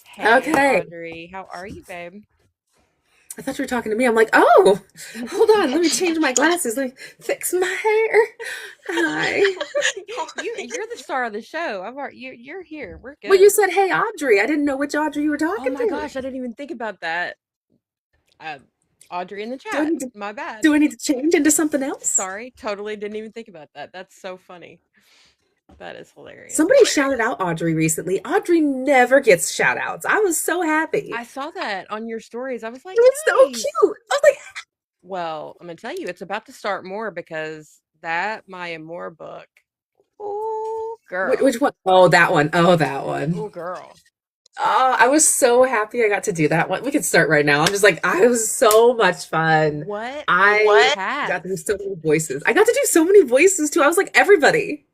Hey, Okay. Audrey, how are you, babe? I thought you were talking to me. I'm like, oh, hold on. Let me change my glasses. Let me fix my hair. Hi. You're the star of the show. You're here. We're Well, you good. said, hey, Audrey. I didn't know which Audrey you were Oh talking my to. gosh, I didn't even think about that. Uh, Audrey in the Do I chat. need to My bad. do I need to change into something else? Sorry, totally didn't even think about that. That's so funny. That is hilarious. Somebody shouted out Audrey recently. Audrey never gets shout outs. I was so happy. I saw that on your stories. I was like, It was so nice. cute. I was like, Well, I'm gonna tell you, it's about to start more because that Maya Moore book. Oh, girl. which one? Oh, that one. Oh, that one. Oh, girl. Oh, I was so happy I got to do that one. We can start right now. I'm just like, I was so much fun. What a I got to do cast. so many voices. I got to do so many voices too. I was like, everybody.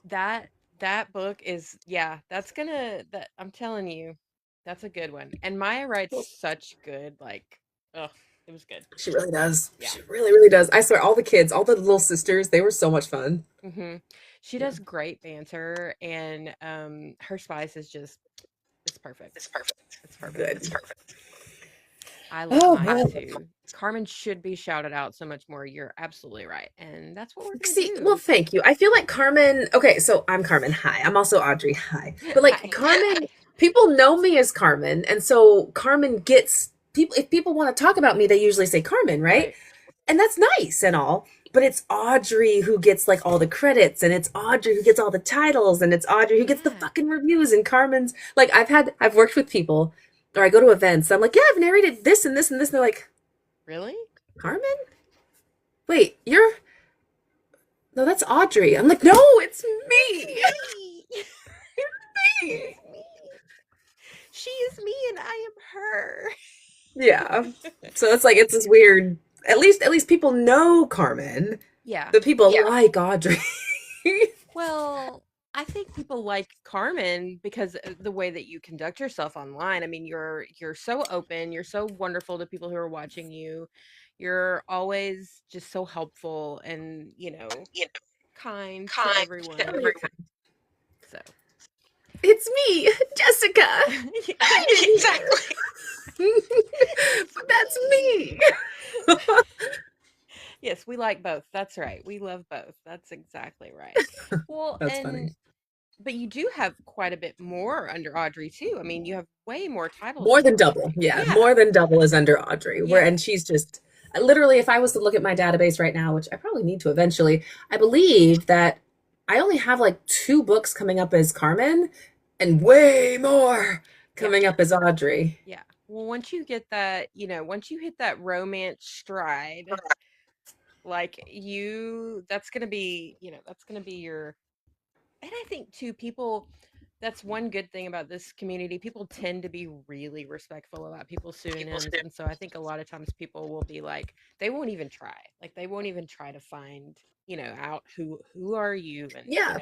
That that book is, yeah, that's gonna, that I'm telling you, that's a good one. And Maya writes such good, like, ugh, it was good. She really does. Yeah. She really, really does. I swear, all the kids, all the little sisters, they were so much fun. She Yeah. does great banter, and her spice is just, it's perfect. It's perfect. Good. I love Oh, Maya boy. too. Carmen should be shouted out so much more. You're absolutely right. And that's what we're gonna See, well, do. thank you. I feel like Carmen. Okay, so I'm Carmen. Hi. I'm also Audrey. Hi. But like Hi. Carmen, people know me as Carmen, and so Carmen gets people. If people want to talk about me, they usually say Carmen, right? Right. And that's nice and all. But it's Audrey who gets like all the credits, and it's Audrey who gets all the titles, and it's Audrey who gets the Yeah. fucking reviews. And Carmen's like, I've worked with people, or I go to events. I'm like, yeah, I've narrated this and this and this. And they're like, Really? Carmen? Wait, you're no, that's Audrey. I'm like, no, it's It's me. me. It Me. is me. She is me and I am her. Yeah. So it's like it's this weird. At least people know Carmen. Yeah. The people like Audrey. Well, I think people like Carmen because the way that you conduct yourself online. I mean, you're so open, you're so wonderful to people who are watching you. You're always just so helpful and, kind to everyone. Very kind. So, It's me, Jessica. exactly. It's But that's me. me. Yes, we like both. That's right. We love both. That's exactly right. Well, That's and funny. but you do have quite a bit more under Audrey too. I mean, you have way more titles More under than double. Audrey. Yeah, Yeah. more than double is under Audrey. Where Yeah. and she's just literally, if I was to look at my database right now, which I probably need to eventually, I believe that I only have like two books coming up as Carmen and way more Yeah. coming up as Audrey. Yeah. Well, once you get that, once you hit that romance stride, like that's going to be, that's going to be your, and I think too, people, that's one good thing about this community. People tend to be really respectful about people's pseudonyms. And so I think a lot of times people will be like, they won't even try. Like they won't even try to find, out who are you, and Yeah.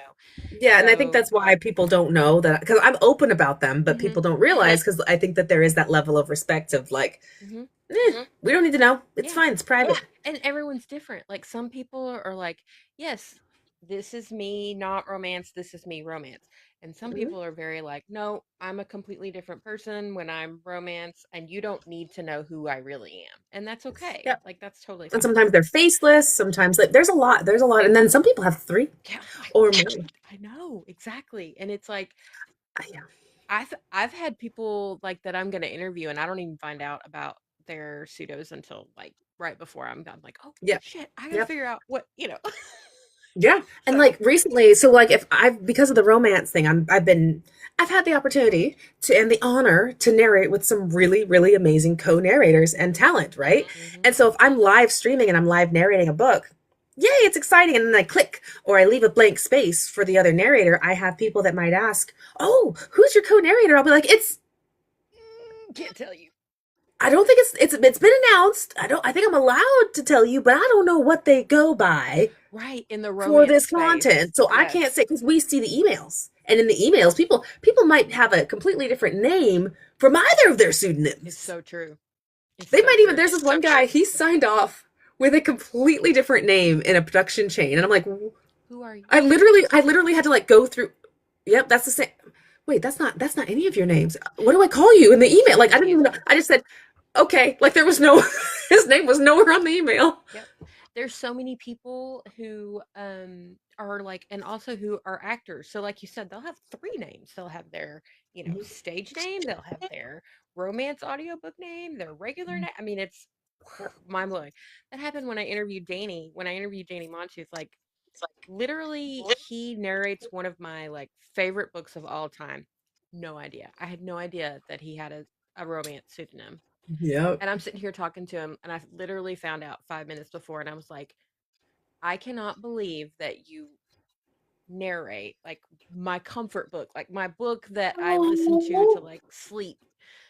Yeah, and I think so that's why people don't know that because I'm open about them, but mhm, people don't realize because I think that there is that level of respect of like, mhm. we don't need to know. It's Yeah. fine. It's private. And everyone's different. Like some people are like, yes, this is me, not romance. This is me, romance. And some Mhm. people are very like, no, I'm a completely different person when I'm romance, and you don't need to know who I really am. And that's okay. Yeah. Like that's totally And fine. sometimes they're faceless. Sometimes like there's a lot, and then some people have three Yeah, or more. I know exactly. And it's like Yeah. I've had people like that I'm gonna interview, and I don't even find out about their pseudos until like right before I'm done. Like, oh Yep. shit, I gotta Yep. figure out what. Yeah. And So like recently, so like if I've because of the romance thing, I've had the opportunity to and the honor to narrate with some really, really amazing co-narrators and talent, right? hmm And so if I'm live streaming and I'm live narrating a book, yay, it's exciting. And then I click or I leave a blank space for the other narrator. I have people that might ask, oh, who's your co-narrator? I'll be like, can't tell you. I don't think it's been announced. I think I'm allowed to tell you, but I don't know what they go by Right, in the for romance this space. content. So I can't Yes. say because we see the emails. And in the emails, people might have a completely different name from either of their It's pseudonyms. so true. It's They so might even true. there's this one guy, he signed off with a completely different name in a production chain. And I'm like, Who are you? I literally had to like go through, yep, that's the same. wait, that's not any of your names. What do I call you in the It's email? so Like I didn't even know. confusing. I just said, okay. Like there was no his name was nowhere on the email. Yep. There's so many people who are like, and also who are actors. So like you said, they'll have three names. They'll have their, stage name, they'll have their romance audiobook name, their regular name. I mean, it's mind blowing. That happened when I interviewed Danny. When I interviewed Danny Montooth, like literally he narrates one of my like favorite books of all time. No idea. I had no idea that he had a romance pseudonym. Yep. And I'm sitting here talking to him, and I literally found out 5 minutes before, and I was like, I cannot believe that you narrate like my comfort book, like my book that I listen to Oh, like sleep,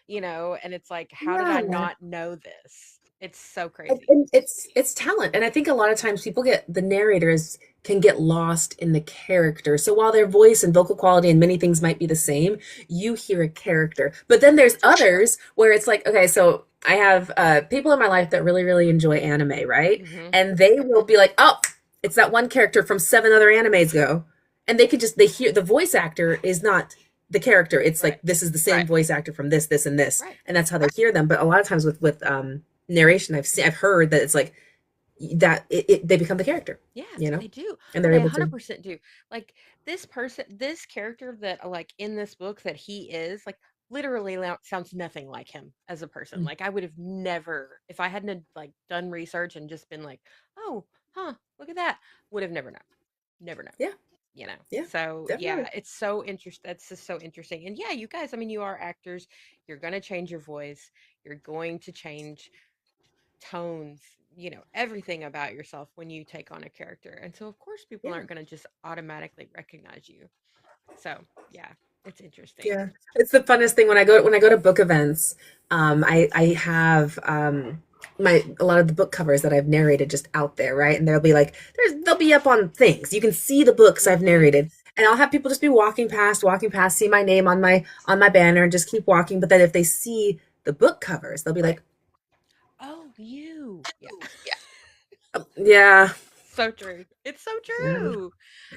and it's like, how did I yeah. not know this? It's so And crazy. and it's talent, and I think a lot of times people get the narrators can get lost in the character. So while their voice and vocal quality and many things might be the same, you hear a character. But then there's others where it's like, okay, so I have people in my life that really, really enjoy anime, right? Hmm. And they will be like, oh, it's that one character from seven other animes ago, and they hear the voice actor is not the character. It's Right. like this is the same Right. voice actor from this, this, and this, Right. and that's how they hear them. But a lot of times with narration I've heard that it's like that they become the character, Yes, you know, they do. and they're They able to. 100% do. Like this character that like in this book that he is like literally sounds nothing like him as a person. Mm. Like I would have never, if I hadn't like done research and just been like, oh, huh, look at that, would have never known, never known. Yeah, yeah, So definitely. yeah, it's so interesting. That's just so interesting. And yeah, you guys, I mean, you are actors. You're gonna change your voice. You're going to change tones, everything about yourself when you take on a character. And so, of course, people Yeah, aren't going to just automatically recognize you. So, yeah, it's interesting. yeah. It's the funnest thing when I go to book events. I have my a lot of the book covers that I've narrated just out there, right? And they'll be up on things. You can see the books I've Hmm. narrated. And I'll have people just be walking past, see my name on my banner and just keep walking. But then if they see the book covers, they'll be Right. like, Oh, you. Yeah. yeah, So true. It's so yeah, true.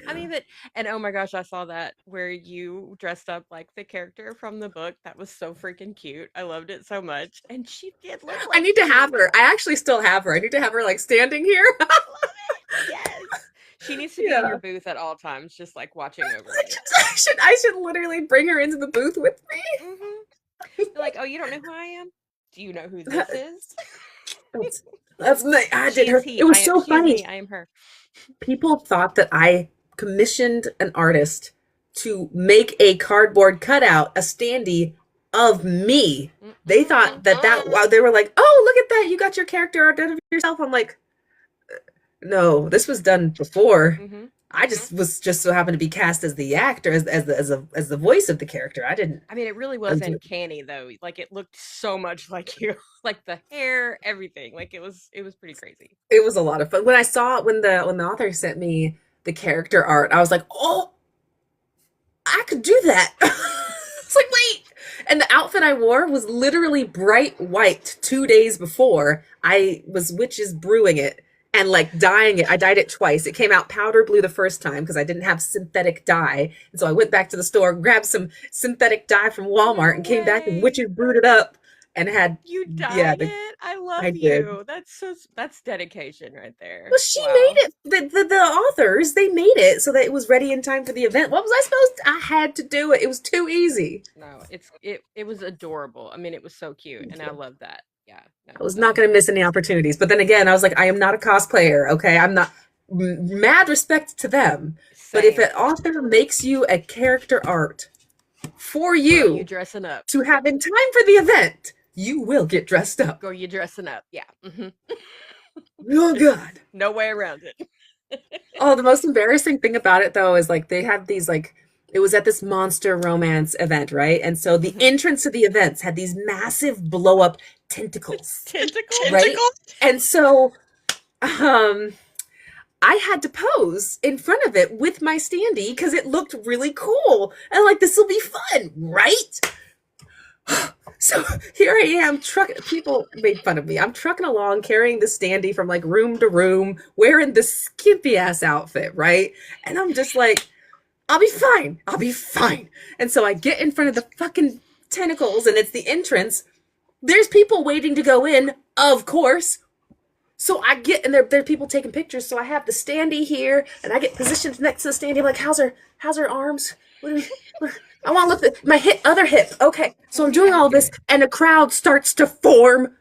I yeah. mean, that, and oh my gosh, I saw that where you dressed up like the character from the book. That was so freaking cute. I loved it so much. And she did look I like need to have you. her. I actually still have her. I need to have her like standing here. I love it. Yes. She needs to be in your Yeah. booth at all times, just like watching over you. I should literally bring her into the booth with Hmm. They're like, oh, you don't know who I am? Do you know who me. this is? That's that's my I She did is her. he. It I was am. so She is funny. me. I am her. People thought that I commissioned an artist to make a cardboard cutout, a standee of me. They thought Mm-mm. that wow, they were like, "Oh, look at that. You got your character art done of yourself." I'm like, "No, this was done before. Mm-hmm. I just so happened to be cast as the actor as the voice of the character. I didn't I mean, it really I was didn't- uncanny though. Like it looked so much like you, like the hair, everything. Like it was pretty crazy. It was a lot of fun. When I saw when the author sent me the character art, I was like, "Oh, I could do that." It's like, wait. And the outfit I wore was literally bright white 2 days before I was witches brewing it and like dyeing it. I dyed it twice. It came out powder blue the first time because I didn't have synthetic dye. And so I went back to the store, grabbed some synthetic dye from Walmart No and came back and way. witches brewed it up and had, You yeah, dyed it. I love I did. you. That's dedication right there. Well, she made Wow. it. The authors, they made it so that it was ready in time for the event. What was I supposed to? I had to do it. It was too easy. No, it was adorable. I mean, it was so cute, Thank and I you. love that. Yeah. No, I was that's not going to miss amazing. any opportunities. But then again, I was like, I am not a cosplayer. Okay, I'm not. Mad respect to them. But if Same. an author makes you a character art for Girl, you you dressing up. to have in time for the event, you will get dressed up. Girl, you dressing up. Yeah. Oh God. No way around it. Oh, the most embarrassing thing about it though is like they had these like it was at this monster romance event, right? And so the Hmm. entrance to the events had these massive blow up tentacles, Tentacles? right? And so um I had to pose in front of it with my standee because it looked really cool. And like this will be fun, right? So here I am, people made fun of me. I'm trucking along, carrying the standee from like room to room, wearing this skimpy ass outfit, right? And I'm just like, I'll be fine. I'll be fine. And so I get in front of the fucking tentacles and it's the entrance. There's people waiting to go in, of course. So I get, and there are people taking pictures. So I have the standee here, and I get positioned next to the standee. I'm like, how's her arms? What do we, I want to look at my hip, other hip. Okay. So I'm doing all this, and a crowd starts to form.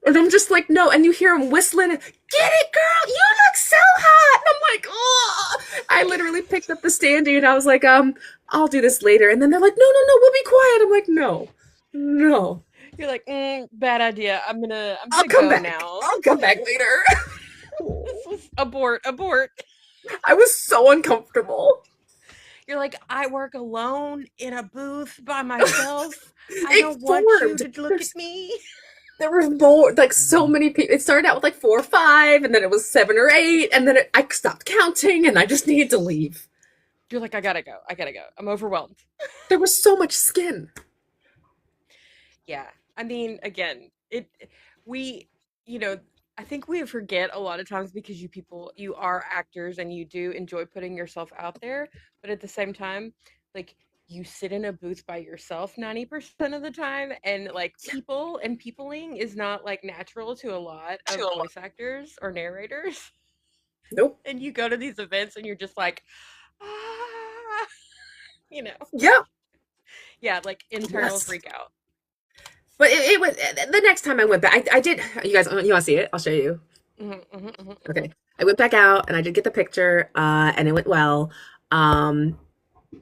And I'm just like, no. And you hear them whistling, get it, girl. You look so hot. And I'm like, oh. I literally picked up the standee, and I was like, I'll do this later. And then they're like, no, we'll be quiet. I'm like, no. You're like, bad idea. I'm I'll gonna come go back. now. I'll come back later. This was abort. I was so uncomfortable. You're like, I work alone in a booth by myself. I It don't want you formed. to look at me. There were more, like so many people. It started out with like 4 or 5, and then it was 7 or 8, and then I stopped counting, and I just needed to leave. You're like, I gotta go. I'm overwhelmed. There was so much skin. Yeah. I mean, again, we, you know, I think we forget a lot of times because you are actors and you do enjoy putting yourself out there. But at the same time, like, you sit in a booth by yourself 90% of the time. And like, people and peopling is not like natural to a lot of voice actors or narrators. Nope. And you go to these events and you're just like, ah, you know, Yep. yeah, like internal Yes. freak out. But it was the next time I went back. I did. You guys, you want to see it? I'll show you. Mm-hmm. Okay. I went back out and I did get the picture, and it went well. Um,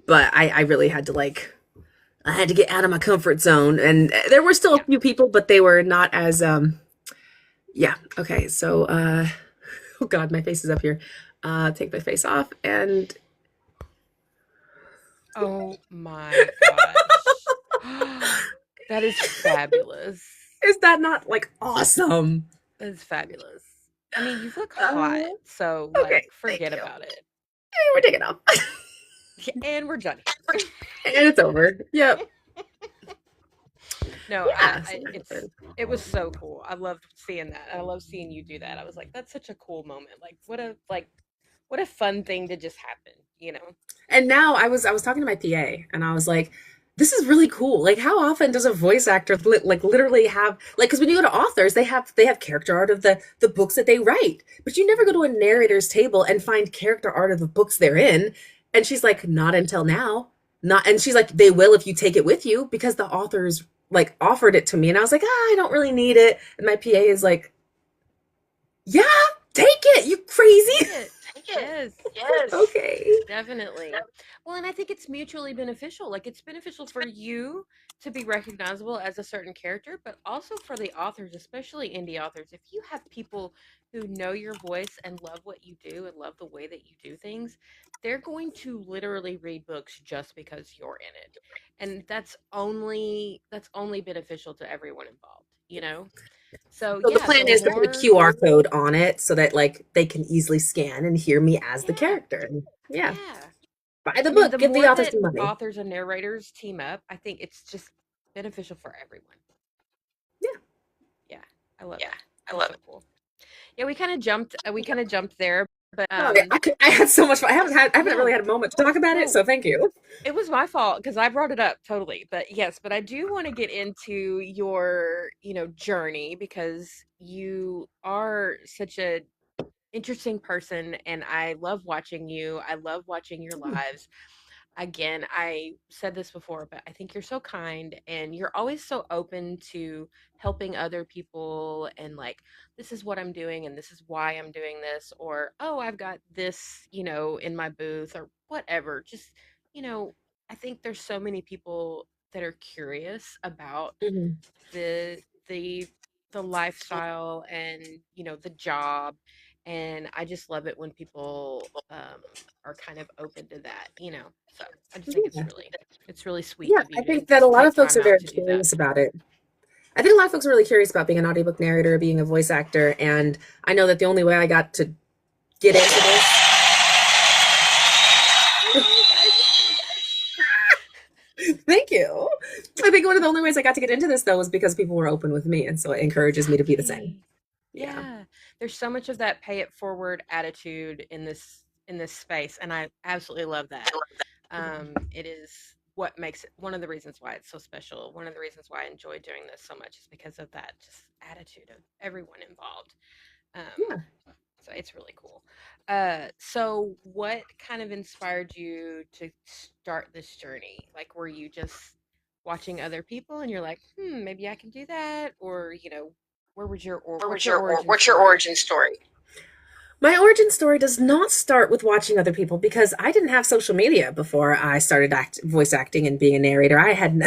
but I really had to like I had to get out of my comfort zone, and there were still a Yeah. few people, but they were not as yeah. Okay, so oh god, my face is up here. Take my face off, and Oh my gosh. That is fabulous. is that not like awesome? That is fabulous. I mean, you look Uh, hot, so okay, like thank forget you. about it. We're taking off, Yeah, and we're done and here. it's over. Yep. No, Yeah. it was so cool. I loved seeing that. I love seeing you do that. I was like, that's such a cool moment. What a fun thing to just happen, you know? And now I was talking to my PA, and I was like, this is really cool. Like, how often does a voice actor like literally have like, because when you go to authors, they have character art of the books that they write, but you never go to a narrator's table and find character art of the books they're in. And she's like, not until now. Not, and she's like, they will if you take it with you, because the authors like offered it to me, and I was like, I don't really need it. And my PA is like, yeah, take it, you crazy. Take it. Yes. Okay. Definitely. Well, and I think it's mutually beneficial. Like, it's beneficial for you to be recognizable as a certain character, but also for the authors, especially indie authors. If you have people who know your voice and love what you do and love the way that you do things, they're going to literally read books just because you're in it. And that's only beneficial to everyone involved, you know? So, So the yeah, plan the is to put a more QR code on it so that like they can easily scan and hear me as the yeah, character. Yeah. yeah. Buy the I mean, the book, give the more author that some money. authors and narrators team up, I think it's just beneficial for everyone. Yeah. Yeah, I love it. That's so cool. Yeah, we kind of jumped there, but No, I had so much fun. I haven't really no, had a moment to talk about it, no, so thank you. it was my fault because I brought it up totally. But yes, but I do want to get into your, journey because you are such a interesting person and I love watching you. I love watching your lives. Again, I said this before, but I think you're so kind and you're always so open to helping other people and like, this is what I'm doing and this is why I'm doing this, or oh, I've got this, in my booth or whatever. Just, you know, I think there's so many people that are curious about Mhm. the the the lifestyle and the job, and I just love it when people are kind of open to that, so I just think it's Yeah. really sweet Yeah, of I you think that a to lot take of folks time are out very to do that. curious about it. I think a lot of folks are really curious about being an audiobook narrator, being a voice actor, and I know that the only way I got to get into this. Sorry guys. Thank you. I think one of the only ways I got to get into this though was because people were open with me, and so it encourages me to be the same. Exactly. Yeah. Yeah, there's so much of that pay it forward attitude in this in this space, and I absolutely love that. It is what makes it one of the reasons why it's so special. One of the reasons why I enjoy doing this so much is because of that just attitude of everyone involved. Um, Yeah. so it's really cool. So what kind of inspired you to start this journey? Like, were you just watching other people and you're like, maybe I can do that? Or, what's your origin What's your story? origin story? My origin story does not start with watching other people because I didn't have social media before I started voice acting and being a narrator. I had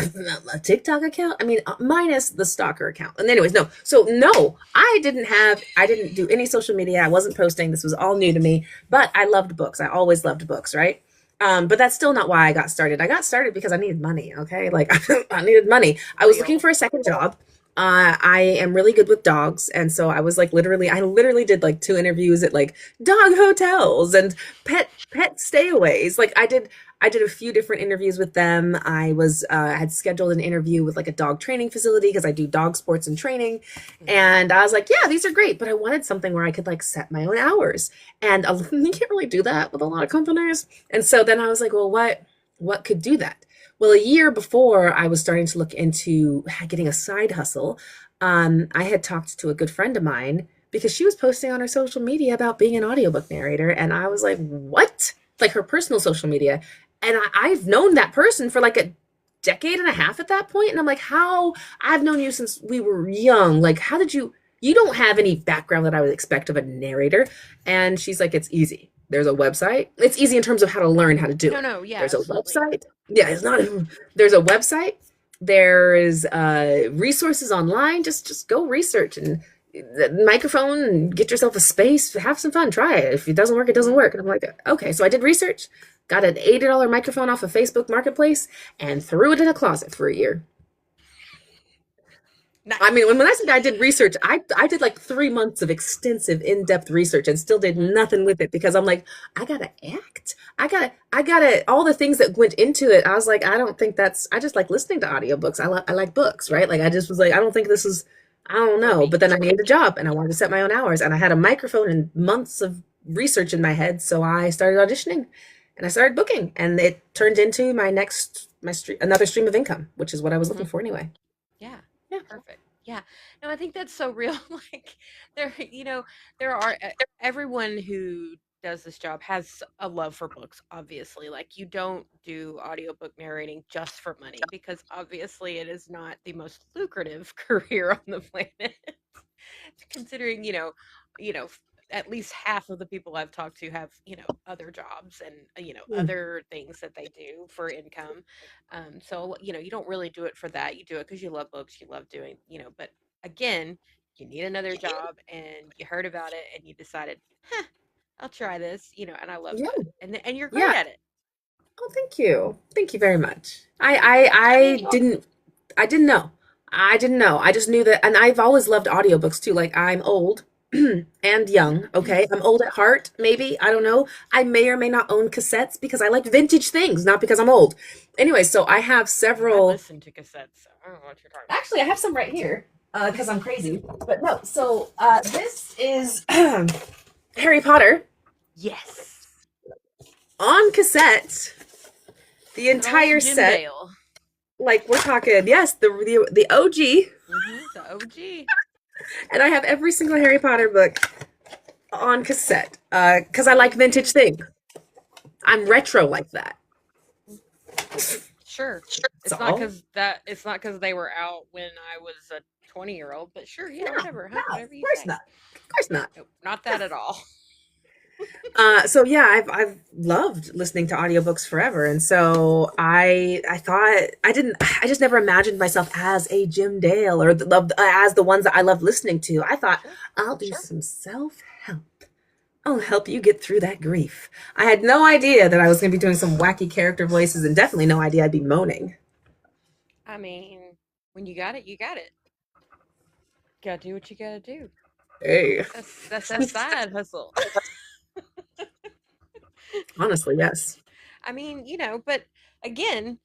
a TikTok account. I mean, minus the stalker account. And anyways, no. So no, I didn't do any social media. I wasn't posting. This was all new to me. But I loved books. I always loved books, right? But that's still not why I got started. I got started because I needed money. Okay, like I needed money. I was looking Real. for a second job. I am really good with dogs, and so I was like I literally did like two interviews at like dog hotels and pet stayaways. Like I did a few different interviews with them. I had scheduled an interview with like a dog training facility because I do dog sports and training, Hmm. and I was like, yeah, these are great, but I wanted something where I could like set my own hours, and you can't really do that with a lot of companies. And so then I was like, well, what could do that? Well, a year before I was starting to look into getting a side hustle, I had talked to a good friend of mine because she was posting on her social media about being an audiobook narrator. And I was like, what? Like her personal social media. And I've known that person for like a decade and a half at that point. And I'm like, how? I've known you since we were young. Like, how did you? You don't have any background that I would expect of a narrator. And she's like, it's easy. There's a website. It's easy in terms of how to learn how to do No, it. no, yeah, There's a absolutely. website. Yeah, it's not. There's a website. There's resources online. Just go research and the microphone and get yourself a space. Have some fun. Try it. If it doesn't work, it doesn't Hmm. work. And I'm like, okay. So I did research. Got an $80 microphone off of Facebook Marketplace and threw it in a closet for a year. I mean, when Nice. I said I did research, I did like 3 months of extensive, in-depth research and still did Hmm. nothing with it because I'm like, I gotta act. I gotta all the things that went into it. I was like, I don't think that's I just like listening to audiobooks. I like books, right? Like I just was like, I don't think this is I don't For know. But me. then I needed a job and I wanted to set my own hours and I had a microphone and months of research in my head. So I started auditioning and I started booking and it turned into another stream of income, which is what I was looking Hmm. for anyway. Yeah, Yeah. perfect. Yeah. No, I think that's so real. Like there, there are everyone who does this job has a love for books, obviously. Like you don't do audiobook narrating just for money because obviously it is not the most lucrative career on the planet. Considering, you know, at least half of the people I've talked to have, other jobs and, Mm. other things that they do for income. So, you don't really do it for that. You do it because you love books, you love doing, but again, you need another job and you heard about it and you decided, huh, I'll try this, and I love Yeah. that. And you're great Yeah. at it. Oh, thank you. Thank you very much. I didn't know. I didn't know. I just knew that and I've always loved audiobooks too. Like I'm old and young, okay? I'm old at heart, maybe. I don't know. I may or may not own cassettes because I like vintage things, not because I'm old. Anyway, so I have Oh, I several listen to cassettes, so I don't know what you're talking about. actually I have some right here. Because I'm crazy. But no, so this is Harry Potter Yes. on cassette, the Good old entire Jim set. Dale. Like we're talking, yes, the OG, The OG. and I have every single Harry Potter book on cassette because I I like do vintage too. things. I'm Yeah. retro like that. Sure. That's all. It's not because they were out when I was a 20-year-old, but sure, yeah, No, whatever, huh? no, of Whatever you course say. not. Of course not. Nope, not No. that at all. So yeah, I've loved listening to audiobooks forever, and so I thought I just never imagined myself as a Jim Dale or as the ones that I love listening to. I thought Sure. I'll do some self help. I'll help you get through that grief. I had no idea that I was going to be doing some wacky character voices, and definitely no idea I'd be moaning. I mean, when you got it, you got it. Gotta do what you gotta do. Hey, That's that side hustle. honestly, yes. I mean, but again,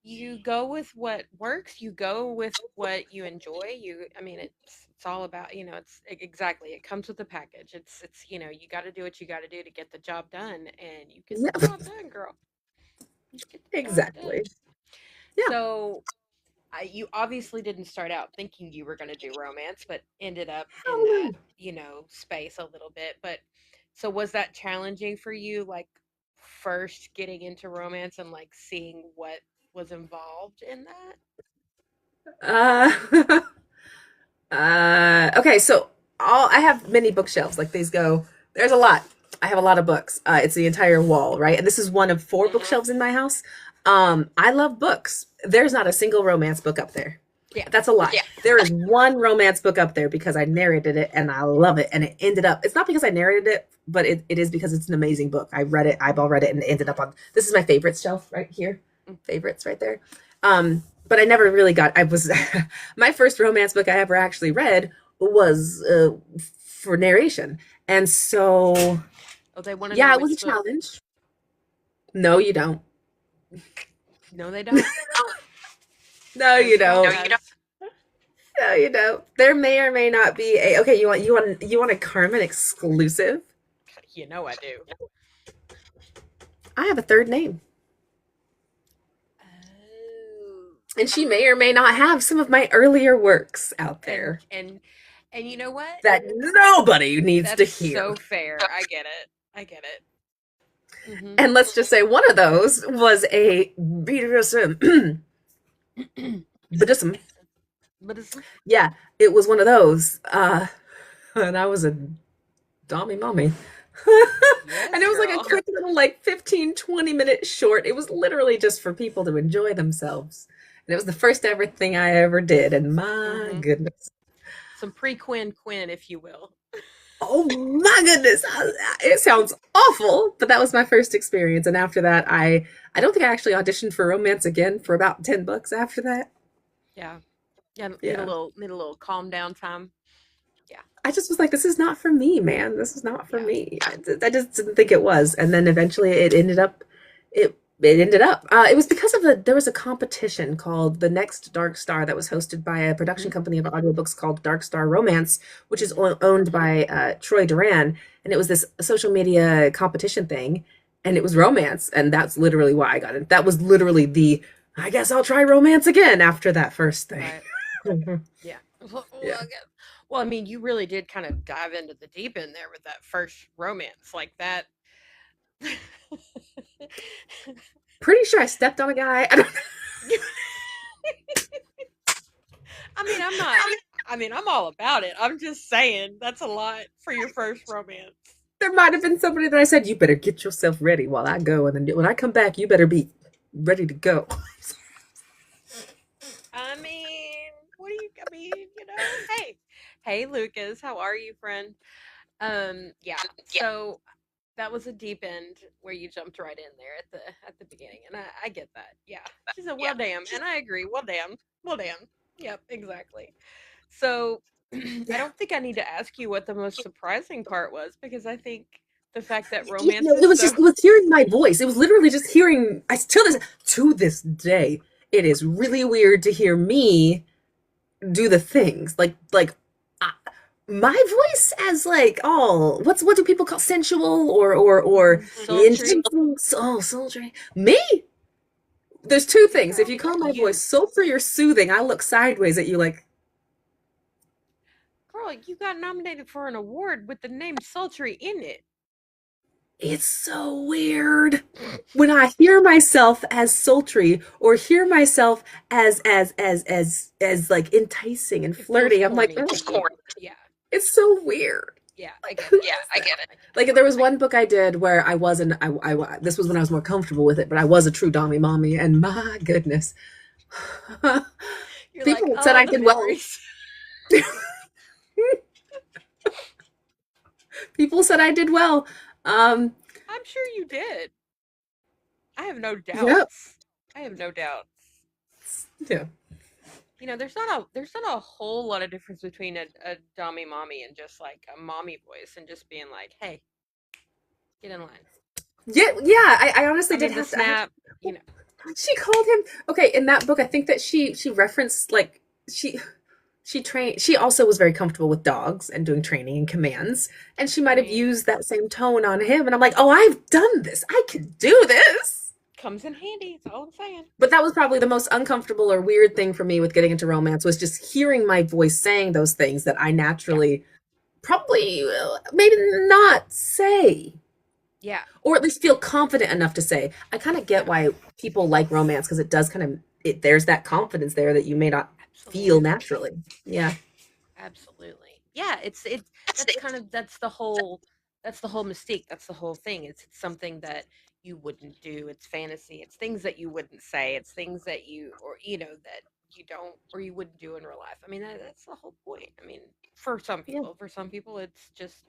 you go with what works, you go with what you enjoy. I mean, it's all about, it's exactly, it comes with the package. It's, you got to do what you got to do to get the job done, and you get the Yeah, job done, girl. You get the job done. exactly. Yeah. So, you obviously didn't start out thinking you were going to do romance, but ended up in Oh that, space a little bit. But so was that challenging for you, like first getting into romance and like seeing what was involved in that? no. Okay, so all I have many bookshelves. Like these go, there's a lot. I have a lot of books. It's the entire wall, right? And this is one of four Hmm. bookshelves in my house. I love books. There's not a single romance book up there. Yeah. That's a lie. Yeah. There is one romance book up there because I narrated it and I love it. And it ended up, it's not because I narrated it, but it is because it's an amazing book. I read it, eyeball read it, and it ended up on, this is my favorites shelf right here. Favorites right there. But I never really got, I was, my first romance book I ever actually read was for narration. And so, Oh, they want to know yeah, it was a which book. challenge. No, you don't. No, they don't. No, you Everybody don't. does. No, you don't. There may or may not be a. Okay, you want a Carmen exclusive? You know I do. I have a third name, Oh. and she may or may not have some of my earlier works out And there and and you know what? that nobody needs to That's hear. so fair. I get it. I get it. Mhm. And let's just say one of those was a Buddhism. But it's Yeah, it was one of those. And I was a dommy mommy. And yes, it was like a girl. quick little like 15-20 minute short. It was literally just for people to enjoy themselves. And it was the first ever thing I ever did. And my Mhm. goodness. Some pre-Quinn Quinn, if you will. Oh my goodness. It sounds awful, but that was my first experience. And after that, I don't think I actually auditioned for romance again for about 10 bucks after that. Yeah. Yeah, Yeah. need a little calm down time. Yeah. I just was like, this is not for me, man. This is not for Yeah. me. I just didn't think it was. And then eventually it ended up. It was because of there was a competition called The Next Dark Star that was hosted by a production Mhm. company of audiobooks called Dark Star Romance, which is Mhm. owned by Troy Duran. And it was this social media competition thing. And it was romance. And that's literally why I got it. That was literally I guess I'll try romance again after that first thing. Right. Yeah. Yeah. Well, I mean, you really did kind of dive into the deep end there with that first romance, like that. Pretty sure I stepped on a guy. I don't I mean, I'm not. I mean, I'm all about it. I'm just saying that's a lot for your first romance. There might have been somebody that I said, you better get yourself ready while I go. And then when I come back, you better be ready to go. I mean, what do you? I mean, hey, hey, Lucas, how are you, friend? Yeah. So that was a deep end where you jumped right in there at the beginning, and I get that. Yeah. She said, "Well, damn," and I agree. Well, damn. Well, damn. Yep, exactly. So I Yeah. don't think I need to ask you what the most surprising part was because I think the fact that You romance know, is so it was hearing my voice. It was literally just hearing, to this day, it is really weird to hear me do the things uh, my voice as like, oh, what do people call sensual or sultry. oh, sultry. Me, there's two Yeah, things. If girl. you call my voice You, sultry or soothing, I look sideways at you like, girl, you got nominated for an award with the name Sultry in it. it's so weird when I hear myself as sultry or hear myself as like enticing and It feels flirty. I'm like, corny to you. Yeah. it's so weird. Yeah, I Like, get who it. does I that? get it. I get it. Like there was one book I did where I wasn't this was when I was more comfortable with it, but I was a true dommy mommy, and my goodness. You're like, People said oh, I the did well. memories. People said I did well. Um, I'm sure you did. I have no yep. doubts. I have no doubts. Yeah. There's not a whole lot of difference between a dummy mommy and just like a mommy voice and just being like, hey, get in line. Yeah, I honestly I'm did in the have to snap, you know. She called him okay in that book. I think that she referenced like she she trained. She also was very comfortable with dogs and doing training and commands, and she I might have mean, used that same tone on him. And I'm like, oh, I've done this. I can do this. comes in handy. That's all I'm saying. But that was probably the most uncomfortable or weird thing for me with getting into romance was just hearing my voice saying those things that I Yeah, naturally probably maybe not say yeah, or at least feel confident enough to say. I kind of get yeah. why people like romance because it does kind of there's that confidence there that you may not feel Absolutely. naturally. Yeah. Absolutely. Yeah, it's that's kind of that's the whole mystique. That's the whole thing. It's something that you wouldn't do. It's fantasy. It's things that you wouldn't say. It's things that you or that you don't or you wouldn't do in real life. I mean, that's the whole point. I mean, Yeah. for some people it's just,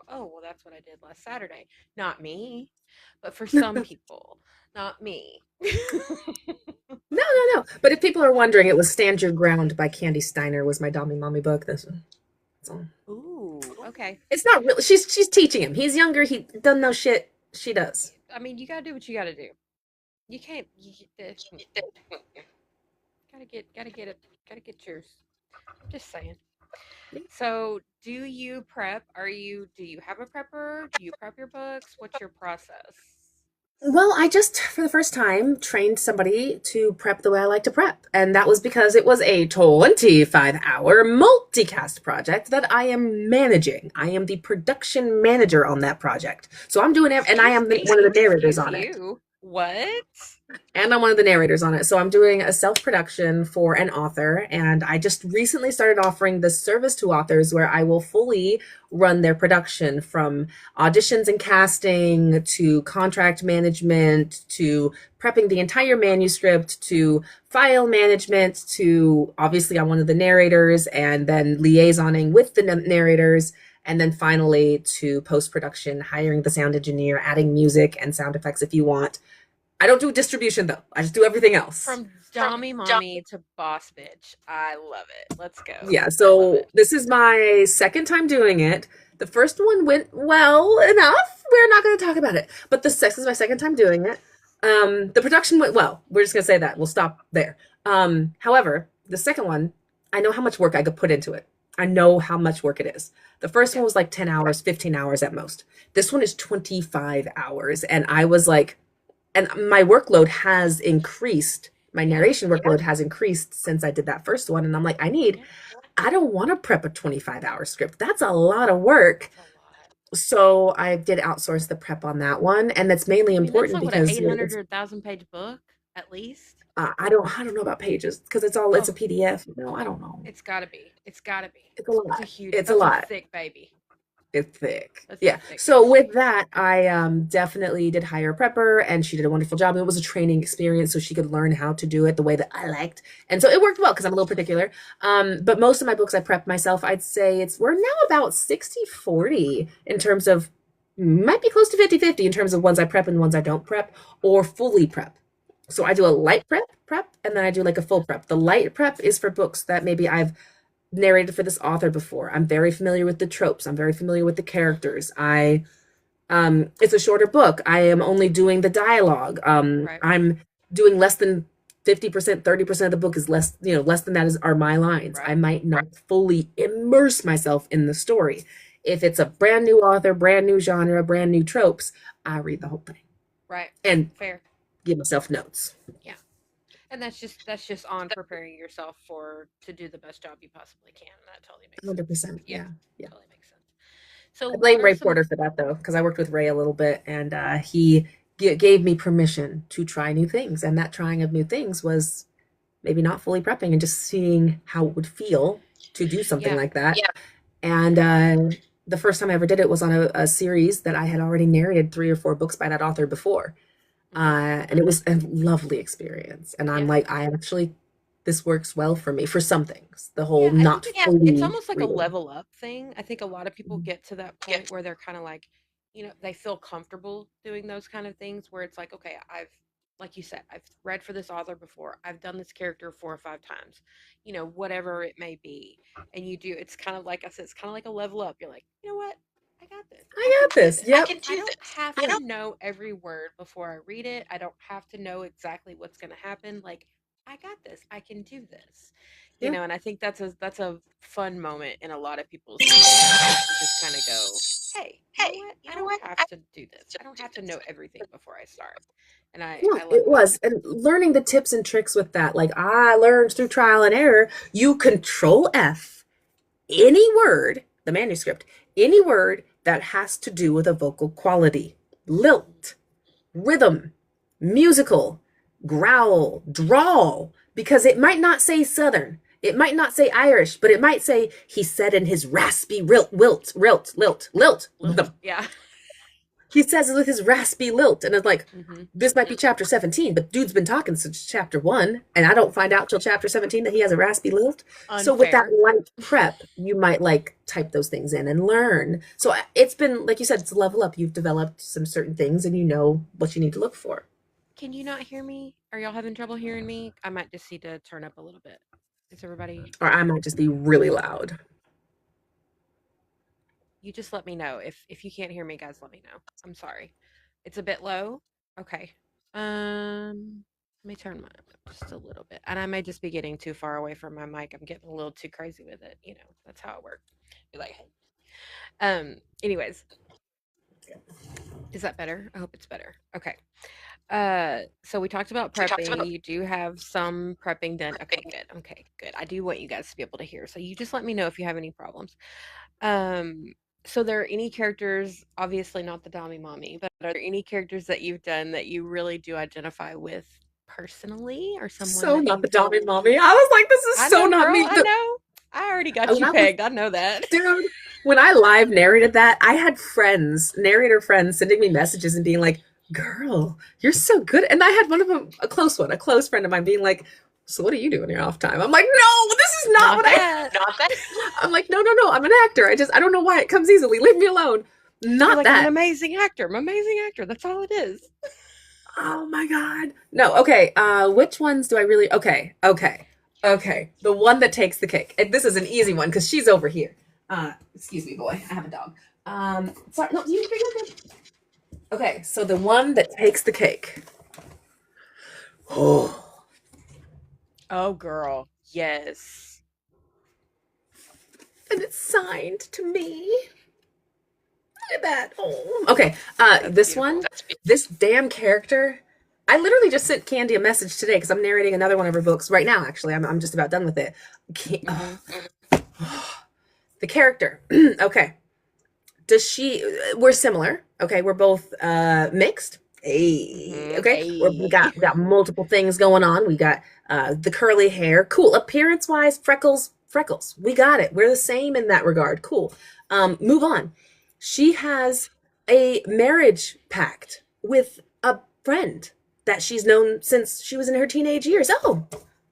oh, well that's what I did last Saturday. Not me. But for some people, not me. No, no, no. But if people are wondering, it was Stand Your Ground by Candy Steiner was my Dommy Mommy book. This one. So Ooh, okay. it's not really she's teaching him. He's younger, he doesn't know shit. She does. I mean, you got to do what you got to do. You can't. Gotta get it. Gotta get yours. I'm just saying. So, do you prep? Do you have a prepper? Do you prep your books? What's your process? Well, I just, for the first time, trained somebody to prep the way I like to prep. And that was because it was a 25-hour multicast project that I am managing. I am the production manager on that project. So I'm doing it, and I am one of the narrators Excuse on it. you. What? And I'm one of the narrators on it. So I'm doing a self production for an author. And I just recently started offering this service to authors where I will fully run their production from auditions and casting to contract management to prepping the entire manuscript to file management to obviously I'm one of the narrators and then liaisoning with the narrators. And then finally to post production, hiring the sound engineer, adding music and sound effects if you want. I don't do distribution though. I just do everything else. From Dommy Mommy to Boss Bitch. I love it. Let's go. Yeah, I love so it. this is my second time doing it. The first one went well enough. We're not going to talk about it. But this is my second time doing it. The production went well. We're just going to say that. We'll stop there. However, the second one, I know how much work I could put into it. I know how much work it is. The first one Yeah. was like 10 hours, 15 hours at most. This one is 25 hours. And I was like, and my workload has increased. My Yeah. narration workload has increased since I did that first one. And I'm like, Yeah. I don't want to prep a 25-hour script. That's a lot of work. That's a lot. So I did outsource the prep on that one. And that's mainly I mean, that's important like what an because 800 or 1,000 page book at least. I don't know about pages because it's a Oh, PDF. I don't know. it's got to be. It's got to be. It's a It's a lot. huge. It's a That's a lot. thick baby. It's thick. That's a Yeah. thick So baby. with that, I definitely did hire a prepper and she did a wonderful job. It was a training experience so she could learn how to do it the way that I liked. And so it worked well because I'm a little particular. But most of my books I prep myself. I'd say we're now about 60-40 in terms of might be close to 50-50 in terms of ones I prep and ones I don't prep or fully prep. So I do a light prep and then I do like a full prep. The light prep is for books that maybe I've narrated for this author before. I'm very familiar with the tropes. I'm very familiar with the characters. I it's a shorter book. I am only doing the dialogue. Right. I'm doing less than 50%, 30% of the book is less, less than that are my lines. I Right. might not fully immerse myself in the story. If it's a brand new author, brand new genre, brand new tropes, I read the whole thing Right. and Fair. give myself notes. Yeah. And that's just on preparing yourself for to do the best job you possibly can. And that totally makes sense. 100%. Yeah. Yeah. Yeah. Totally makes sense. So I what blame are Ray some Porter for that though, because I worked with Ray a little bit, and he gave me permission to try new things, and that trying of new things was maybe not fully prepping and just seeing how it would feel to do something yeah. like that. Yeah. And the first time I ever did it was on a series that I had already narrated 3 or 4 books by that author before, Hmm. and it was a lovely experience. And I'm Yeah. like, I actually this works well for me for some things. The whole Yeah, I not think it's fully almost like a reading. level up thing. I think a lot of people get to that point where they're kind of like, they feel comfortable doing those kind of things where it's like, okay, like you said, I've read for this author before. I've done this character 4 or 5 times, whatever it may be. And it's kind of like I said, it's kind of like a level up. You're like, you know what? I got this. I I can got do this. this. Yep. I don't have to know every word before I read it. I don't have to know exactly what's going to happen. Like, I got this. I can do this. You Yeah. know, and I think that's a fun moment in a lot of people's careers to just kind of go, "Hey, you know what? I don't have to do this. I don't have to know everything before I start." And Yeah, I love it that. was. And learning the tips and tricks with that, like I learned through trial and error, you control F any word, the manuscript, any word that has to do with a vocal quality, lilt, rhythm, musical, growl, drawl, because it might not say Southern. It might not say Irish, but it might say he said in his raspy lilt. Lilt. Yeah. He says it with his raspy lilt, and it's like, Hmm. this might be chapter 17, but dude's been talking since chapter 1, and I don't find out till chapter 17 that he has a raspy lilt. So with that Unfair. light prep, you might like type those things in and learn. So it's been, like you said, it's a level up. You've developed some certain things, and you know what you need to look for. Can you not hear me? Are y'all having trouble hearing me? I might just need to turn up a little bit. Is everybody Or I might just be really loud. You just let me know if you can't hear me, guys. Let me know. I'm sorry. It's a bit low. Okay. Let me turn mine up just a little bit, and I may just be getting too far away from my mic. I'm getting a little too crazy with it. You know, that's how it works. Be like, hey. Anyways, is that better? I hope it's better. Okay. So we talked about prepping. You do have some prepping done. Okay, good. Okay, good. I do want you guys to be able to hear. So you just let me know if you have any problems. Um, so there are any characters, obviously not the Dami Mommy, but are there any characters that you've done that you really do identify with personally, or someone So that not you the felt? Dami mommy. I was like, this is I so know, not girl. me. I know. I already got When you I was pegged. I know that. Dude, when I live narrated that, I had friends, narrator friends, sending me messages and being like, girl, you're so good. And I had one of them, a close one, a close friend of mine being like, so what do you do in your off time? I'm like, no, this is not Not what I that. not that. I'm like, no, I'm an actor. I don't know why it comes easily. Leave me alone. You're Not like, I'm an that. amazing actor. I'm an amazing actor. That's all it is. Oh my God. No, okay. Which ones do I really okay. The one that takes the cake. And this is an easy one because she's over here. Excuse me, boy. I have a dog. Sorry, no, you're good. Okay, so the one that takes the cake. Oh, Oh, girl. Yes. and it's signed to me. Look at that. Oh. Okay, That's this one, beautiful. this damn character. I literally just sent Candy a message today because I'm narrating another one of her books right now. Actually, I'm just about done with it. Hmm. The character. Okay. Does she? We're similar. Okay, we're both mixed. Hey, Hmm. okay. Hey. We got multiple things going on. We got the curly hair. Cool. Appearance wise, freckles. We got it. We're the same in that regard. Cool. Move on. She has a marriage pact with a friend that she's known since she was in her teenage years. Oh,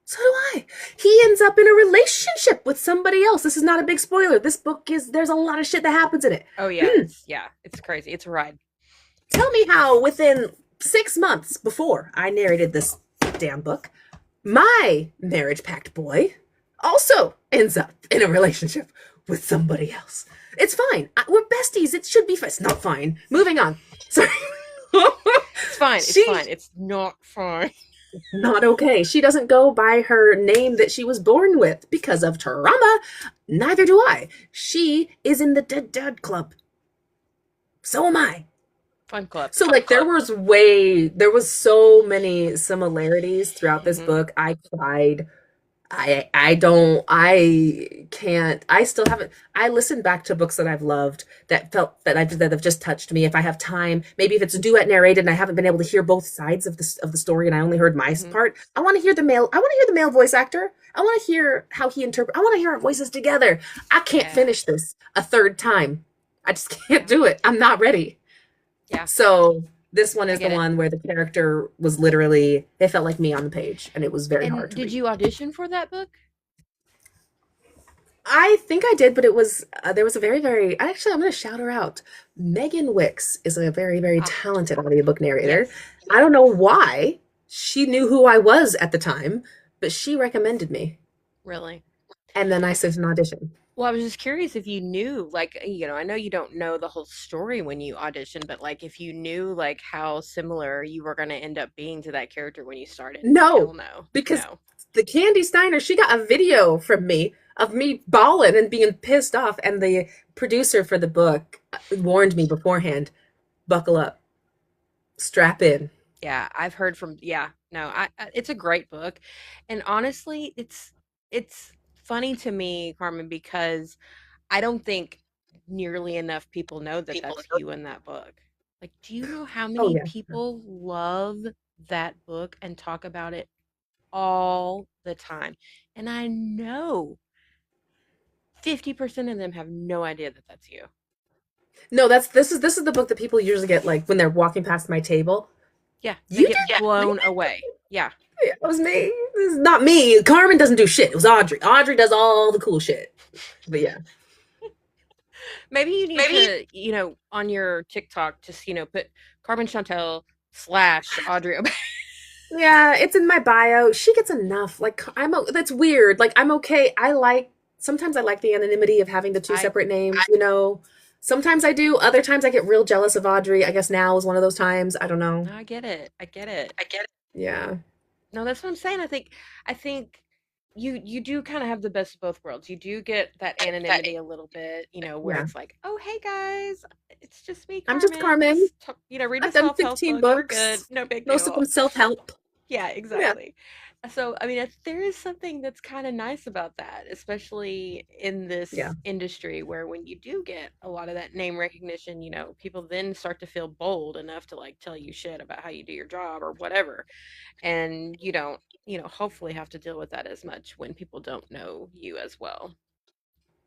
so do I. He ends up in a relationship with somebody else. This is not a big spoiler. This book is, there's a lot of shit that happens in it. Oh yeah, it's crazy. It's a ride. Tell me how within 6 months before I narrated this damn book, my marriage pact boy also ends up in a relationship with somebody else. It's fine. We're besties. It should be fine. It's not fine. Moving on. Sorry. It's fine. It's she fine. It's not fine. Not okay. She doesn't go by her name that she was born with because of trauma. Neither do I. She is in the Dead Dad Club. So am I. Fun club. So like there was so many similarities throughout this Hmm. book. I cried. I can't, I still haven't, I listened back to books that I've loved that felt that have just touched me. If I have time, maybe if it's a duet narrated and I haven't been able to hear both sides of the story and I only heard my Hmm. part, I want to hear the male voice actor. I want to hear how he interpret. I want to hear our voices together. I can't Yeah. finish this a third time. I just can't Yeah. do it. I'm not ready. Yeah. So this one I is the get it. one where the character was literally, it felt like me on the page and it was very hard And to did read. you audition for that book? I think I did, but it was there was a very actually I'm going to shout her out. Megan Wicks is a very Ah, talented audiobook narrator. yes. I don't know why she knew who I was at the time, but she recommended me. Really. And then I sent an audition. Well, I was just curious if you knew, like, I know you don't know the whole story when you audition, but like if you knew like how similar you were going to end up being to that character when you started. No, Hell no. because No. the Candy Steiner, she got a video from me of me bawling and being pissed off, and the producer for the book warned me beforehand, buckle up, strap in. Yeah, I've heard from yeah, no, it's a great book. And honestly, it's funny to me, Carmen, because I don't think nearly enough people know that that's you in that book. Like, do you know how Oh many yeah. people love that book and talk about it all the time? And I know 50% of them have no idea that that's you. No, this is the book that people usually get like when they're walking past my table. Yeah, they You did get that? blown away. Yeah. It was me. This is not me. Carmen doesn't do shit. It was Audrey. Audrey does all the cool shit. But yeah. Maybe you need to, on your TikTok, just, put Carmen Chantel slash Audrey Obeyn. Yeah, it's in my bio. She gets enough. Like that's weird. Like I'm okay. Sometimes I like the anonymity of having the two I separate names. Sometimes I do. Other times I get real jealous of Audrey. I guess now is one of those times. I don't know. no, I get it. I get it. Yeah. No, that's what I'm saying. I think you do kind of have the best of both worlds. You do get that anonymity a little bit, where Yeah. it's like, oh hey guys, it's just me, I'm just Carmen. Carmen. Just read a I've done self-help 15 book. We're good. books. No big Most of them deal. self-help. Yeah, Yeah. exactly. So, I mean, there is something that's kind of nice about that, especially in Yeah. this industry where when you do get a lot of that name recognition, people then start to feel bold enough to like tell you shit about how you do your job or whatever. And you don't, hopefully have to deal with that as much when people don't know you as well.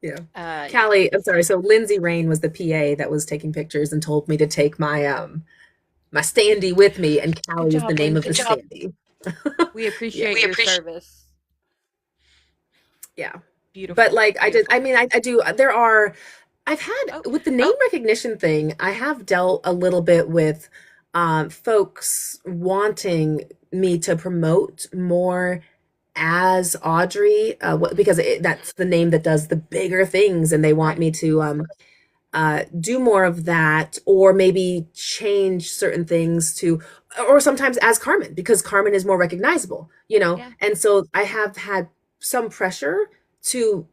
Yeah. Yeah. Callie, I'm sorry. So Lindsay Rain was the PA that was taking pictures and told me to take my standee with me, and Good Callie is the job, name of the Lindsay. standee. We Yeah. appreciate your service. Yeah. But Beautiful. like I Beautiful. mean I do I've had Oh, with the name recognition thing, I have dealt a little bit with folks wanting me to promote more as Audrey, because that's the name that does the bigger things, and they want right. me to do more of that, or maybe change certain things to, or sometimes as Carmen, because Carmen is more recognizable. Yeah. And so I have had some pressure to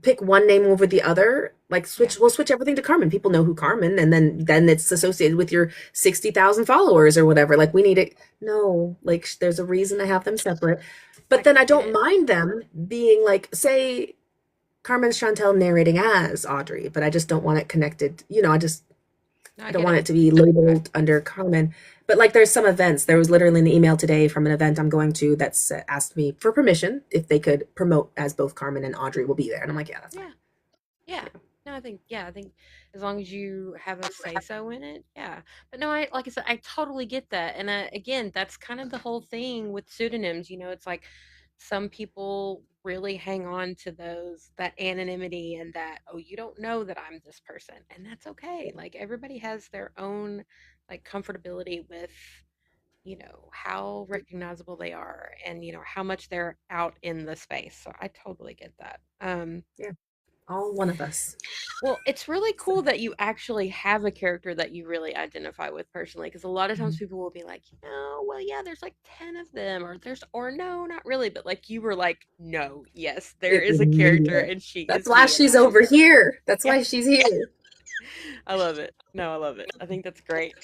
pick one name over the other. Like Yeah. we'll switch everything to Carmen. People know who Carmen, and then it's associated with your 60,000 followers or whatever. Like we need it. No, like there's a reason to have them separate. But I then I get don't it. mind them being like, say, Carmen Chantel narrating as Audrey, but I just don't want it connected. No, I I don't get want it. it to be labeled under Carmen. But like there's some events. There was literally an email today from an event I'm going to that's asked me for permission if they could promote as both Carmen and Audrey will be there. And I'm like, yeah, that's fine. Yeah. Yeah. No, I think as long as you have a say so in it, yeah. But no, like I said, I totally get that. And again, that's kind of the whole thing with pseudonyms. It's like some people really hang on to that anonymity and that, oh, you don't know that I'm this person. And that's okay. Like everybody has their own like comfortability with, how recognizable they are and, how much they're out in the space. So I totally get that. Yeah, all one of us. Well, it's really So, cool that you actually have a character that you really identify with personally, because a lot of times mhm. people will be like, well, yeah, there's like 10 of them, or no, not really, but like you were like, no, yes, there It is was a me. character and she That's is why me and she's I love over her. here. That's Yeah, why she's here. I love it. No, I love it. I think that's great.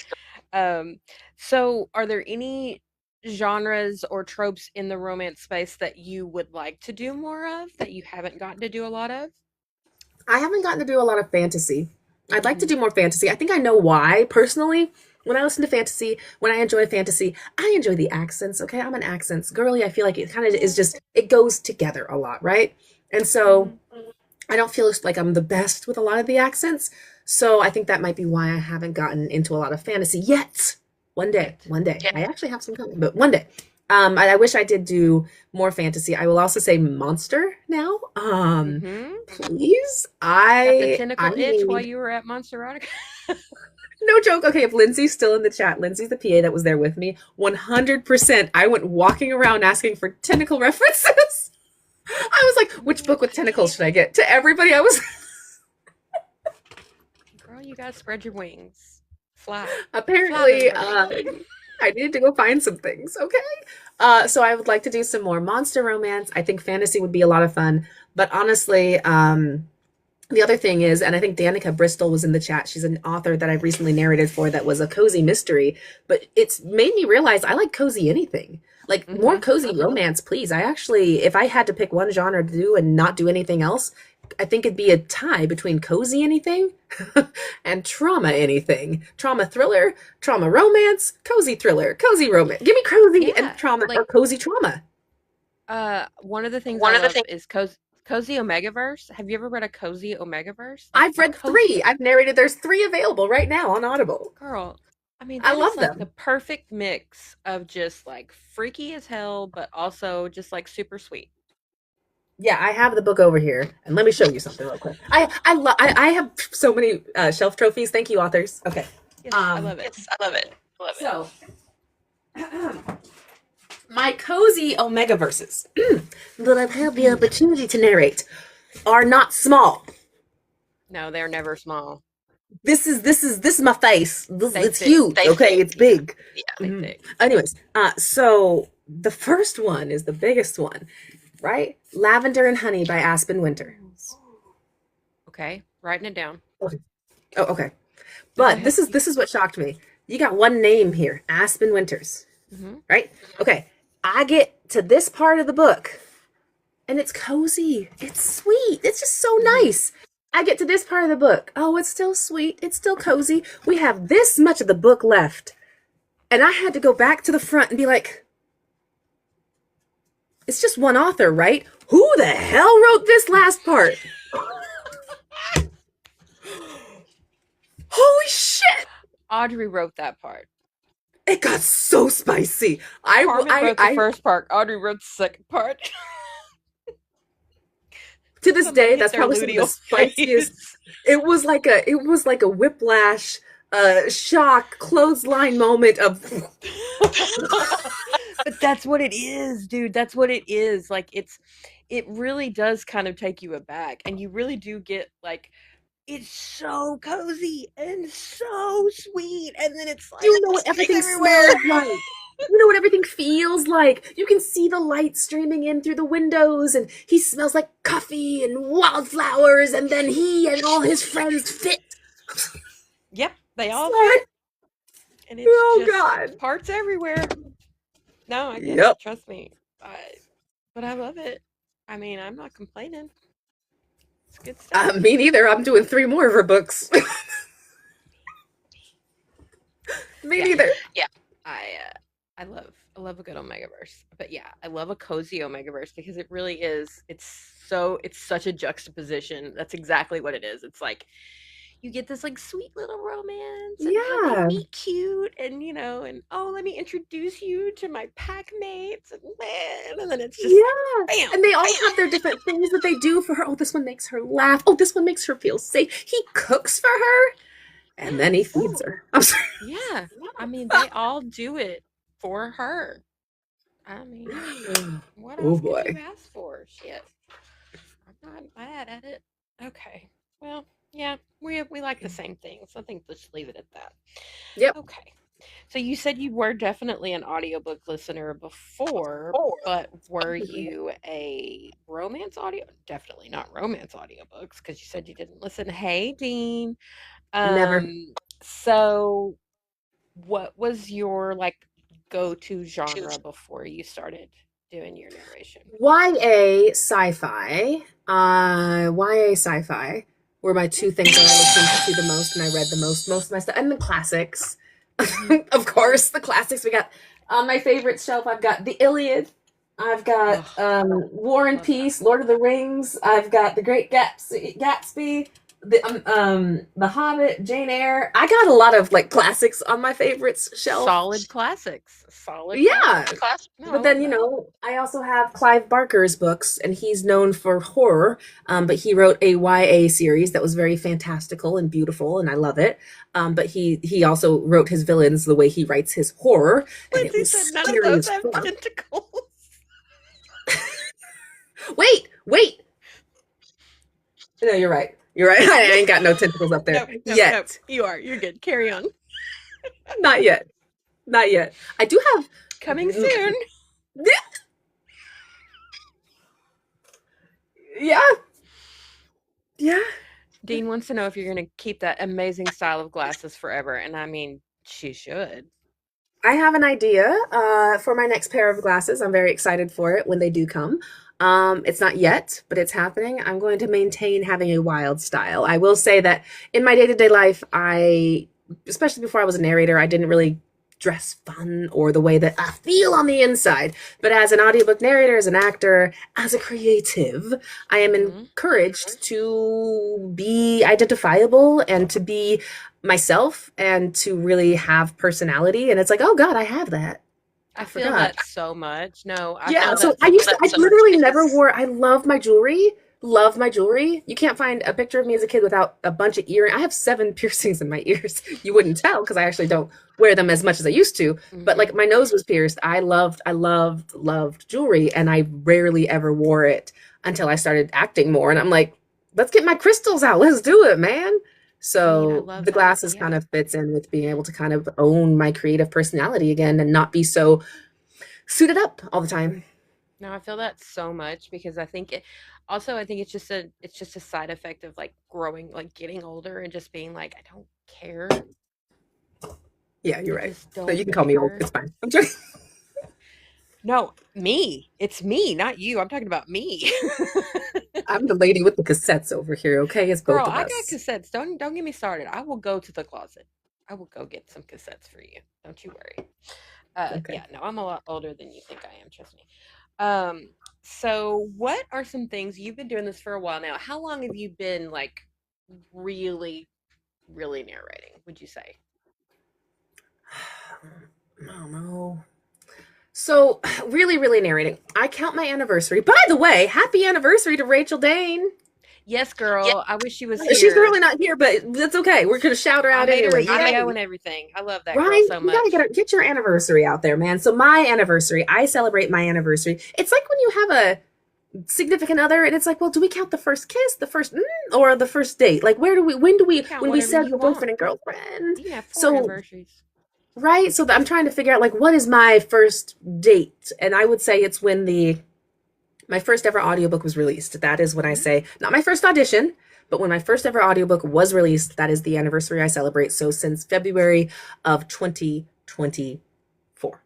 Um, so are there any genres or tropes in the romance space that you would like to do more of that you haven't gotten to do a lot of? I haven't gotten to do a lot of fantasy. I'd like to Hmm. do more fantasy. I think I know why, personally. When I listen to fantasy, when I enjoy fantasy, I enjoy the accents. Okay, I'm an accents girly. I feel like it kind of is Yeah. just, it goes together a lot, right? And so Hmm. I don't feel like I'm the best with a lot of the accents. So I think that might be why I haven't gotten into a lot of fantasy yet. Yet. One day. Yeah. I actually have some coming, but one day. I wish I did do more fantasy. I will also say monster now. Hmm. Please. Got the I tentacle itch while need you were at Monster. no joke. Okay, if Lindsay's still in the chat, Lindsay's the PA that was there with me. 100%. I went walking around asking for tentacle references. I was like, which book with tentacles should I get? To everybody, I was Girl, you gotta spread your wings. Fly. Fly, baby apparently bird. I needed to go find some things. Okay. So I would like to do some more monster romance. I think fantasy would be a lot of fun. But honestly, the other thing is, and I think Danica Bristol was in the chat. She's an author that I've recently narrated for that was a cozy mystery, but it's made me realize I like cozy anything. Like more Mm-hmm. cozy romance, please. I actually, if I had to pick one genre to do and not do anything else, I think it'd be a tie between cozy anything and trauma anything. Trauma thriller, trauma romance, cozy thriller, cozy romance. Give me cozy and Yeah, trauma or like cozy trauma. one of the things I One of the love things is Cozy Omegaverse. Have you ever read a Cozy Omegaverse? Like I've the read three. cozy I've narrated. There's three available right now on Audible. girl. I mean, I that is love like the them. perfect mix of just like freaky as hell, but also just like super sweet. Yeah, I have the book over here, and let me show you something real quick. I have so many shelf trophies. Thank you, authors. Okay. Yes, I love it. Yes, I love it. I love so, my cozy Omega verses that I've had the opportunity to narrate are not small. No, they're never small. This is my face. They It's thick. huge. Okay, it's Yeah, big. Yeah. they thick. Anyways, so the first one is the biggest one, right? Lavender and Honey by Aspen Winter. Okay, writing it down. Okay. Oh, okay. Go But ahead. this is what shocked me. You got one name here, Aspen Winters, Mm-hmm. right? Okay. I get to this part of the book and it's cozy. It's sweet. It's just so Mm-hmm. nice. I get to this part of the book. Oh, it's still sweet. It's still cozy. We have this much of the book left. And I had to go back to the front and be like, it's just one author, right? Who the hell wrote this last part? Holy shit! Audrey wrote that part. It got so spicy. Carmen wrote the first part. Audrey wrote the second part. To this Somebody day, hit that's their probably some of the luteal spiciest. phase. It was like a whiplash, shock, clothesline moment of. But that's what it is, dude. That's what it is. Like it really does kind of take you aback, and you really do get like it's so cozy and so sweet, and then it's like You know what spikes everything everywhere. smells like. You know what everything feels like. You can see the light streaming in through the windows, and he smells like coffee and wildflowers, and then he and all his friends fit. Yep, they all Sorry. fit, and it's Oh just God. parts everywhere. No, I get it. Yep. Trust me. I, but I love it. I mean, I'm not complaining. It's good stuff. Me neither. I'm doing three more of her books. Me Yeah, neither. I love a good Omegaverse. But yeah, I love a cozy Omegaverse because it really is. It's such a juxtaposition. That's exactly what it is. It's like you get this like sweet little romance and how they Yeah. meet cute and and oh let me introduce you to my pack mates and man and then it's just like Yeah. bam And they all bam. have their different things that they do for her. Oh, this one makes her laugh. Oh, this one makes her feel safe. He cooks for her and then he Yes. feeds her. I'm sorry. Yeah. I mean they all do it for her. I mean, what Oh else could you boy. ask for? Shit. I'm not mad at it. Okay. Well, yeah, we like the same things. I think let's leave it at that. Yep. Okay. So you said you were definitely an audiobook listener before, but were you a romance audio? Definitely not romance audiobooks because you said you didn't listen. Hey, Dean. Never. So what was your like go-to genre before you started doing your narration? YA sci-fi. YA sci-fi were my two things that I listened to the most and I read the most of my stuff. And the classics. Mhm. Of course, the classics. We got on my favorite shelf, I've got the Iliad. I've got Ugh, War and love that. Peace, Lord of the Rings. I've got The Great Gatsby, The Hobbit, Jane Eyre. I got a lot of like classics on my favorites shelf. Solid classics. Solid Yeah. classics. No, I But love then, that. I also have Clive Barker's books, and he's known for horror. But he wrote a YA series that was very fantastical and beautiful, and I love it. But he also wrote his villains the way he writes his horror, and it Lindsay was said none of scary those as have fuck. tentacles. Wait, wait. No, you're right. You're right. I ain't got no tentacles up there Nope, nope, nope. yet. You are. You're good. Carry on. Not yet. Not yet. I do have. Coming soon. Yeah, yeah. Dean wants to know if you're going to keep that amazing style of glasses forever. And I mean, she should. I have an idea for my next pair of glasses. I'm very excited for it when they do come. It's not yet, but it's happening. I'm going to maintain having a wild style. I will say that in my day to day life, especially before I was a narrator, I didn't really dress fun or the way that I feel on the inside. But as an audiobook narrator, as an actor, as a creative, I am Hmm. encouraged to be identifiable and to be myself and to really have personality. And it's like, oh God, I have that. I I feel forgot. that so much. No, I Yeah, feel so that so I much literally never because, wore, I love my jewelry. Love my jewelry. You can't find a picture of me as a kid without a bunch of earrings. I have 7 piercings in my ears. You wouldn't tell because I actually don't wear them as much as I used to. But hmm, like my nose was pierced. I loved jewelry, and I rarely ever wore it until I started acting more. And I'm like, let's get my crystals out. Let's do it, man. Dean, I So love the that. glasses kind Yeah. of fits in with being able to kind of own my creative personality again and not be so suited up all the time. No, I feel that so much because I think it also I think it's just a side effect of like growing, like getting older and just being like, I don't care. Yeah, you're I right. just No, you don't can call me old. care. It's fine. I'm joking. No, me. It's me, not you. I'm talking about me. I'm the lady with the cassettes over here, okay? It's Girl, both of I got us. cassettes. Don't get me started. I will go to the closet. I will go get some cassettes for you. Don't you worry. Okay. Yeah, no, I'm a lot older than you think I am, trust me. Um, so what are some things you've been doing this for a while now? How long have you been like really, really narrating, would you say? I don't know. So, really, really narrating. I count my anniversary. By the way, happy anniversary to Rachel Dane. Yes, Yeah. girl. I wish she was She's here. currently not here, but that's okay. We're gonna shout her I out made her a anyway. video Yay! and everything. I love that girl Right? so You gotta much. get your anniversary out there, man. So my anniversary, I celebrate my anniversary. It's like when you have a significant other and it's like, well, do we count the first kiss, the first or the first date? Like where do we You count when we whatever said you we're want. boyfriend and girlfriend? You can have four So anniversaries. right, so I'm trying to figure out like what is my first date? And I would say it's when the my first ever audiobook was released. That is when I Hmm. say, not my first audition, but when my first ever audiobook was released, that is the anniversary I celebrate. So since February of 2024.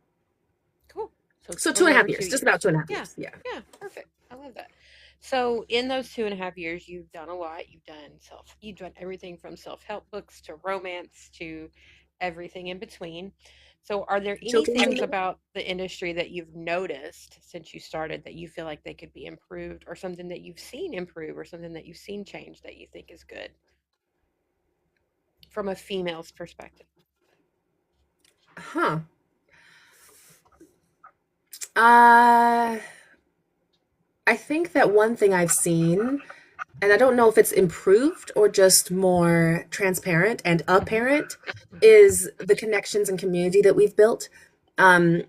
Cool. So So a two little and a over half two years, just about years. 2.5 years. Yeah. Yeah. Yeah. Perfect. I love that. So in those 2.5 years, you've done a lot. You've done everything from self-help books to romance to everything in between. So are there any Children's things book. about the industry that you've noticed since you started that you feel like they could be improved or something that you've seen improve or something that you've seen change that you think is good from a female's perspective? Huh. Uh, I think that one thing I've seen, and I don't know if it's improved or just more transparent and Hmm. apparent, Hmm. is the connections and community that we've built. Um,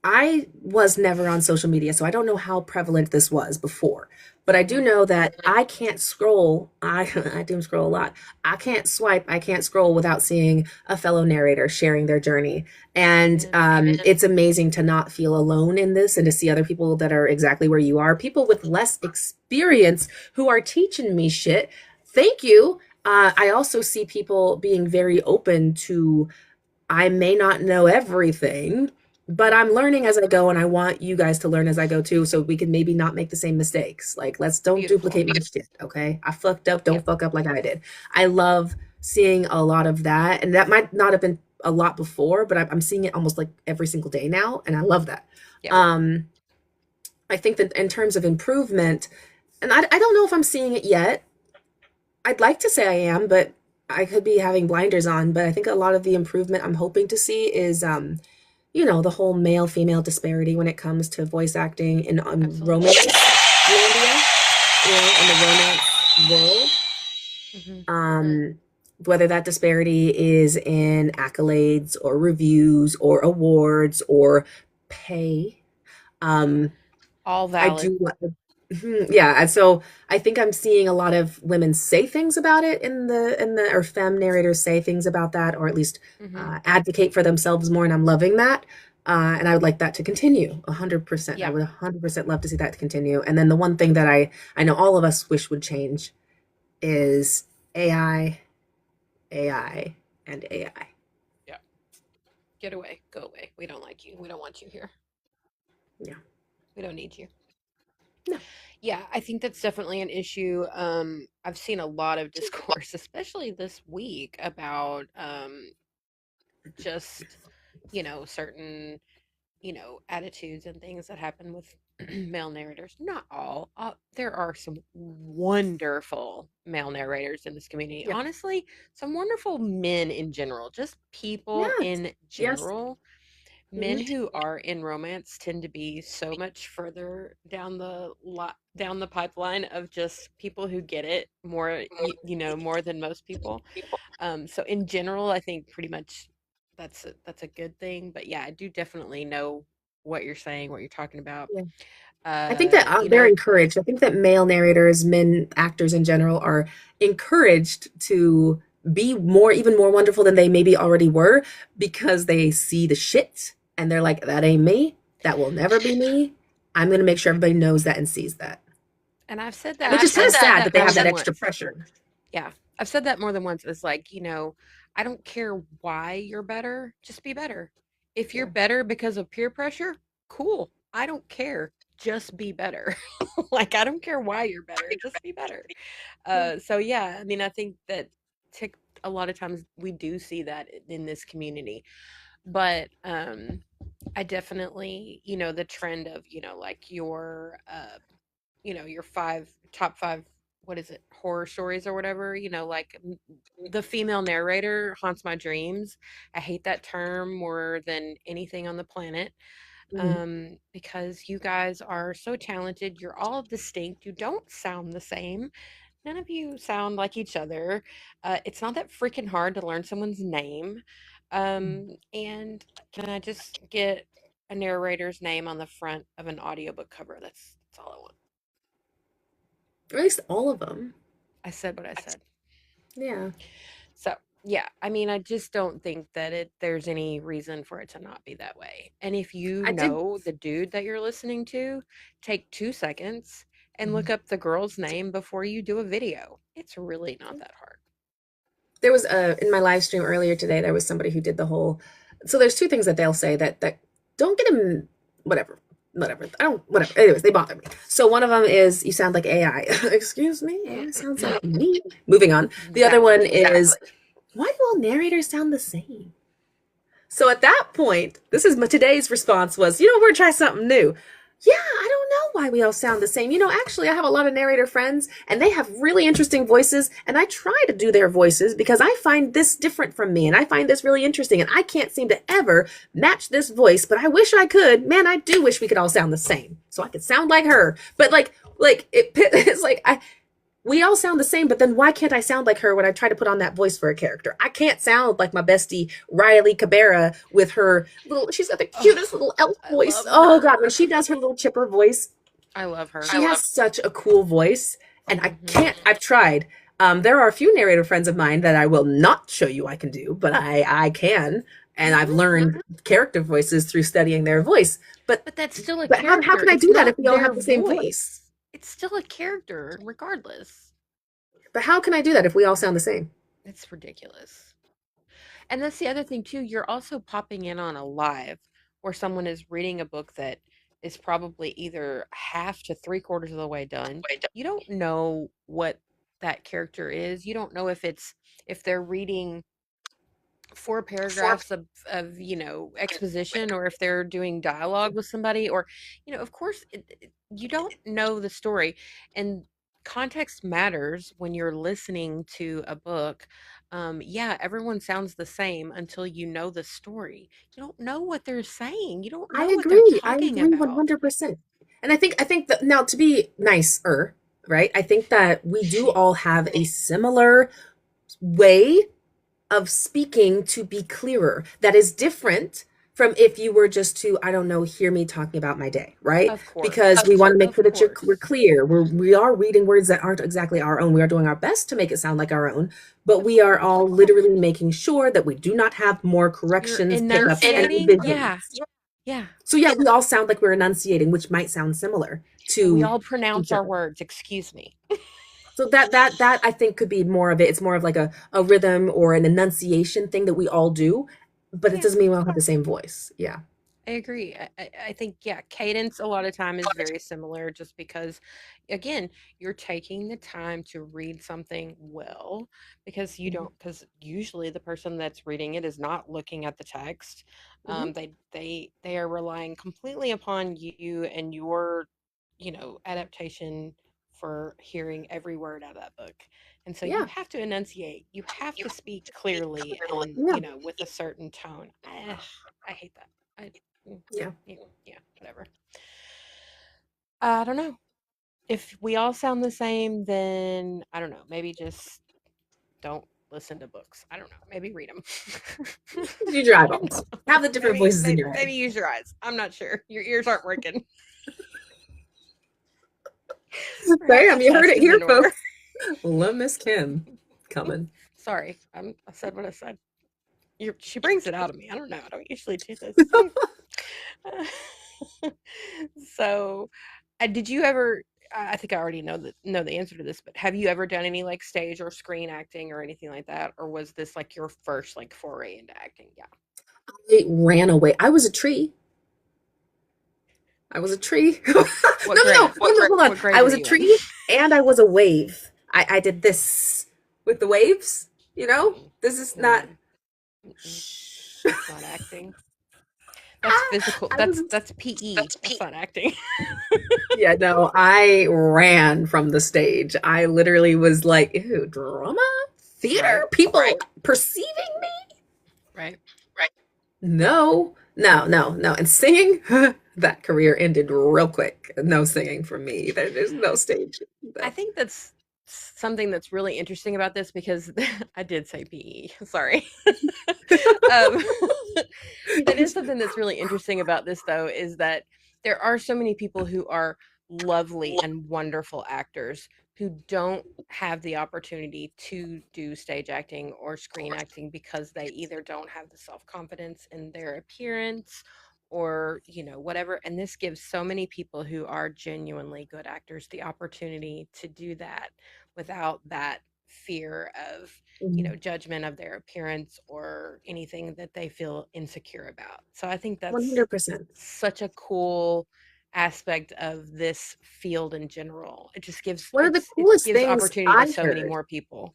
I was never on social media, so I don't know how prevalent this was before. But I do Hmm. know that I can't scroll. I do scroll a lot. I can't swipe. I can't scroll without seeing a fellow narrator sharing their journey. And Amen. it's amazing to not feel alone in this and to see other people that are exactly where you are, people with less experience who are teaching me shit. Thank you. I also see people being very open to I may not know everything, but I'm Hmm. learning as I go, and I want you guys to learn as I go too, so we can maybe not make the same mistakes. Like, let's don't Beautiful. duplicate my shit, okay? I fucked up, don't Yep. fuck up like I did. I love seeing a lot of that, and that might not have been a lot before, but I'm seeing it almost like every single day now, and I love that. Yep. Um, I think that in terms of improvement, and I don't know if I'm seeing it yet. I'd like to say I am, but I could be having blinders on. But I think a lot of the improvement I'm hoping to see is the whole male female disparity when it comes to voice acting in Absolutely. romance landia, in the romance world. Hmm. Um, whether that disparity is in accolades or reviews or awards or pay. Um, All I valid. do. Yeah, and so I think I'm seeing a lot of women say things about it in the or femme narrators say things about that, or at least Hmm. advocate for themselves more, and I'm loving that. And I would like that to continue 100%. I Yeah. would 100% love to see that to continue. And then the one thing that I know all of us wish would change is AI, AI, and AI. Yeah. Get away. Go away. We don't like you. We don't want you here. Yeah. We don't need you. No. Yeah, I think that's definitely an issue. I've seen a lot of discourse, especially this week, about just, certain, attitudes and things that happen with male narrators. Not all. There are some wonderful male narrators in this community. Yeah. Honestly, some wonderful men in general, just people Yes. in Yes. general. Men Hmm. who are in romance tend to be so much further down the pipeline of just people who get it more, more than most people. So in general, I think pretty much that's a good thing. But yeah, I do definitely know what you're saying, what you're talking about. I think that You they're know, encouraged. I think that male narrators, men actors in general, are encouraged to be more, even more wonderful than they maybe already were because they see the shit and they're like, that ain't me. That will never be me. I'm going to make sure everybody knows that and sees that. and I've said Which that is kind of sad that they more have that than extra once. pressure. Yeah, I've said that more than once. It's like, I don't care why you're better, just be better. If you're Yeah. better because of peer pressure, cool. I don't care. Just be better. Like, I don't care why you're better, just be better. Yeah. So yeah, I mean, I think that tick a lot of times we do see that in this community. But I definitely, the trend of, like your top five, what is it, horror stories or whatever, like the female narrator haunts my dreams. I hate that term more than anything on the planet, Mhm. because you guys are so talented. You're all distinct. You don't sound the same. None of you sound like each other. It's not that freaking hard to learn someone's name. And can I just get a narrator's name on the front of an audiobook cover? That's all I want. Or at least all of them. I said what I said. Yeah. So, yeah, I mean, I just don't think that there's any reason for it to not be that way. And if you I did. know the dude that you're listening to, take 2 seconds and Mhm. look up the girl's name before you do a video. It's really not that hard. There was a in my live stream earlier today. There was somebody who did the whole. So there's two things that they'll say that don't get them. Whatever, whatever. I don't. Whatever. Anyways, they bother me. So one of them is you sound like AI. Excuse me, AI sounds like me. Moving on. The other one Exactly. is why do all narrators sound the same? So at that point, this is my today's response was, we're gonna try something new. Yeah, I don't know why we all sound the same. Actually, I have a lot of narrator friends, and they have really interesting voices, and I try to do their voices because I find this different from me, and I find this really interesting, and I can't seem to ever match this voice, but I wish I could. Man, I do wish we could all sound the same, so I could sound like her. But it's like we all sound the same, but then why can't I sound like her when I try to put on that voice for a character? I can't sound like my bestie Riley Cabrera with her little, she's got the Oh, cutest little elf I voice. love Oh God, when her. she does her little chipper voice, I love her. she has such a cool voice. And I Hmm. can't, I've tried. There are a few narrator friends of mine that I will not show you I can do, but I can. And I've Hmm. learned character voices through studying their voice. But But that's still a but how character. can I It's do that not if we all their have the same voice? voice. It's still a character, regardless. But how can I do that if we all sound the same? It's ridiculous. And that's the other thing too. You're also popping in on a live where someone is reading a book that is probably either half to three-quarters of the way done. You don't know what that character is. You don't know if they're reading four paragraphs of exposition, or if they're doing dialogue with somebody, or of course you don't know the story, and context matters when you're listening to a book. Yeah, everyone sounds the same until you know the story. You don't know what they're saying, you don't I know what they're agree. I talking agree about. 100%. And I think that now to be nicer, right? I think that we do all have a similar way of speaking to be clearer that is different from if you were just to, I don't know, hear me talking about my day, right? Of course. Because we want to make Of sure that we're course. clear. We are reading words that aren't exactly our own. We are doing our best to make it sound like our own, but Of we are course. all literally making sure that we do not have more You're corrections, pickups, and enunciating? Yeah. revisions. Yeah. So yeah, we all sound like we're enunciating, which might sound similar And we to all pronounce each our other. words. Excuse me. So that I think could be more of it. It's more of like a rhythm or an enunciation thing that we all do, but it Yeah. doesn't mean we all have the same voice. Yeah. I agree. I think, yeah, cadence a lot of time is very similar just because, again, you're taking the time to read something well because you Hmm. don't, because usually the person that's reading it is not looking at the text. Hmm. They are relying completely upon you and your, adaptation for hearing every word out of that book. And so you Yeah. have to enunciate, you have to speak clearly and, Yeah. with a certain tone. I hate that. I Mm, Yeah. yeah, yeah, whatever. I don't know. If we all sound the same, then I don't know. Maybe just don't listen to books. I don't know. Maybe read them. Use your I don't eyeballs. know. Have the different voices in your head. Maybe use your eyes. I'm not sure. Your ears aren't working. Perhaps Bam, a you heard test it is here, in order. folks. Love Miss Kim coming. Sorry, I said what I said. She brings it out of me. I don't know. I don't usually do this. So, did you ever? I think I already know the answer to this, but have you ever done any like stage or screen acting or anything like that, or was this like your first like foray into acting? Yeah. It ran away. I was a tree. I was a tree. No, What no, no, grade? no, no, hold on. What grade I were was a you in? tree and I was a wave. I did this with the waves, you know? Mm-mm, This is not. mm-mm, mm-mm. Shh. That's not acting. That's physical. I was. That's PE. That's not acting. Yeah, no, I ran from the stage. I literally was like, ew, drama? Right. Theater? People perceiving me? Right. No, no, no, no. And singing, that career ended real quick. No singing for me. There's no stage. I No. think that's something that's really interesting about this because I did say PE. Sorry. um, that is something that's really interesting about this, though, is that there are so many people who are lovely and wonderful actors who don't have the opportunity to do stage acting or screen acting because they either don't have the self confidence in their appearance or whatever, and this gives so many people who are genuinely good actors the opportunity to do that without that fear of Mhm. judgment of their appearance or anything that they feel insecure about. So I think that's 100%. such a cool aspect of this field in general. It just One of the it coolest gives things opportunity to I so many heard. more people.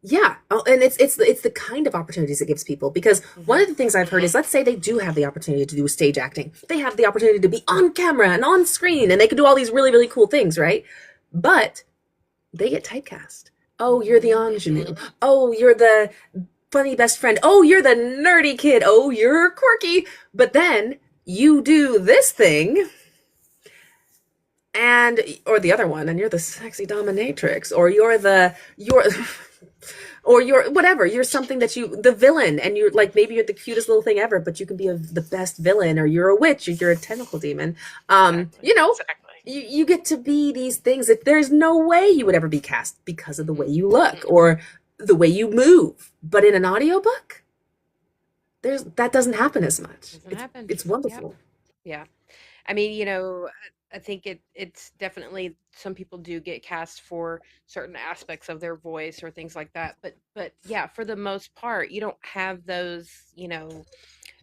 Yeah, and it's the kind of opportunities it gives people because one Mhm. of the things I've heard is let's say they do have the opportunity to do stage acting. They have the opportunity to be on camera and on screen and they can do all these really really cool things, right? But they get typecast. Oh, you're the Mhm. ingenue. Oh, you're the funny best friend. Oh, you're the nerdy kid. Oh, you're quirky. But then you do this thing and or the other one and you're the sexy dominatrix or you're or you're whatever, you're something that you the villain and you're like maybe you're the cutest little thing ever but you can be the best villain or you're a witch or you're a tentacle demon. Exactly. You know, you get to be these things that there's no way you would ever be cast because of the way Mhm. you look or the way you move, but in an audiobook there's that doesn't happen as much. Doesn't it's happen. it's Yep. wonderful. Yeah. I mean, I think it's definitely some people do get cast for certain aspects of their voice or things like that. But yeah, for the most part, you don't have those,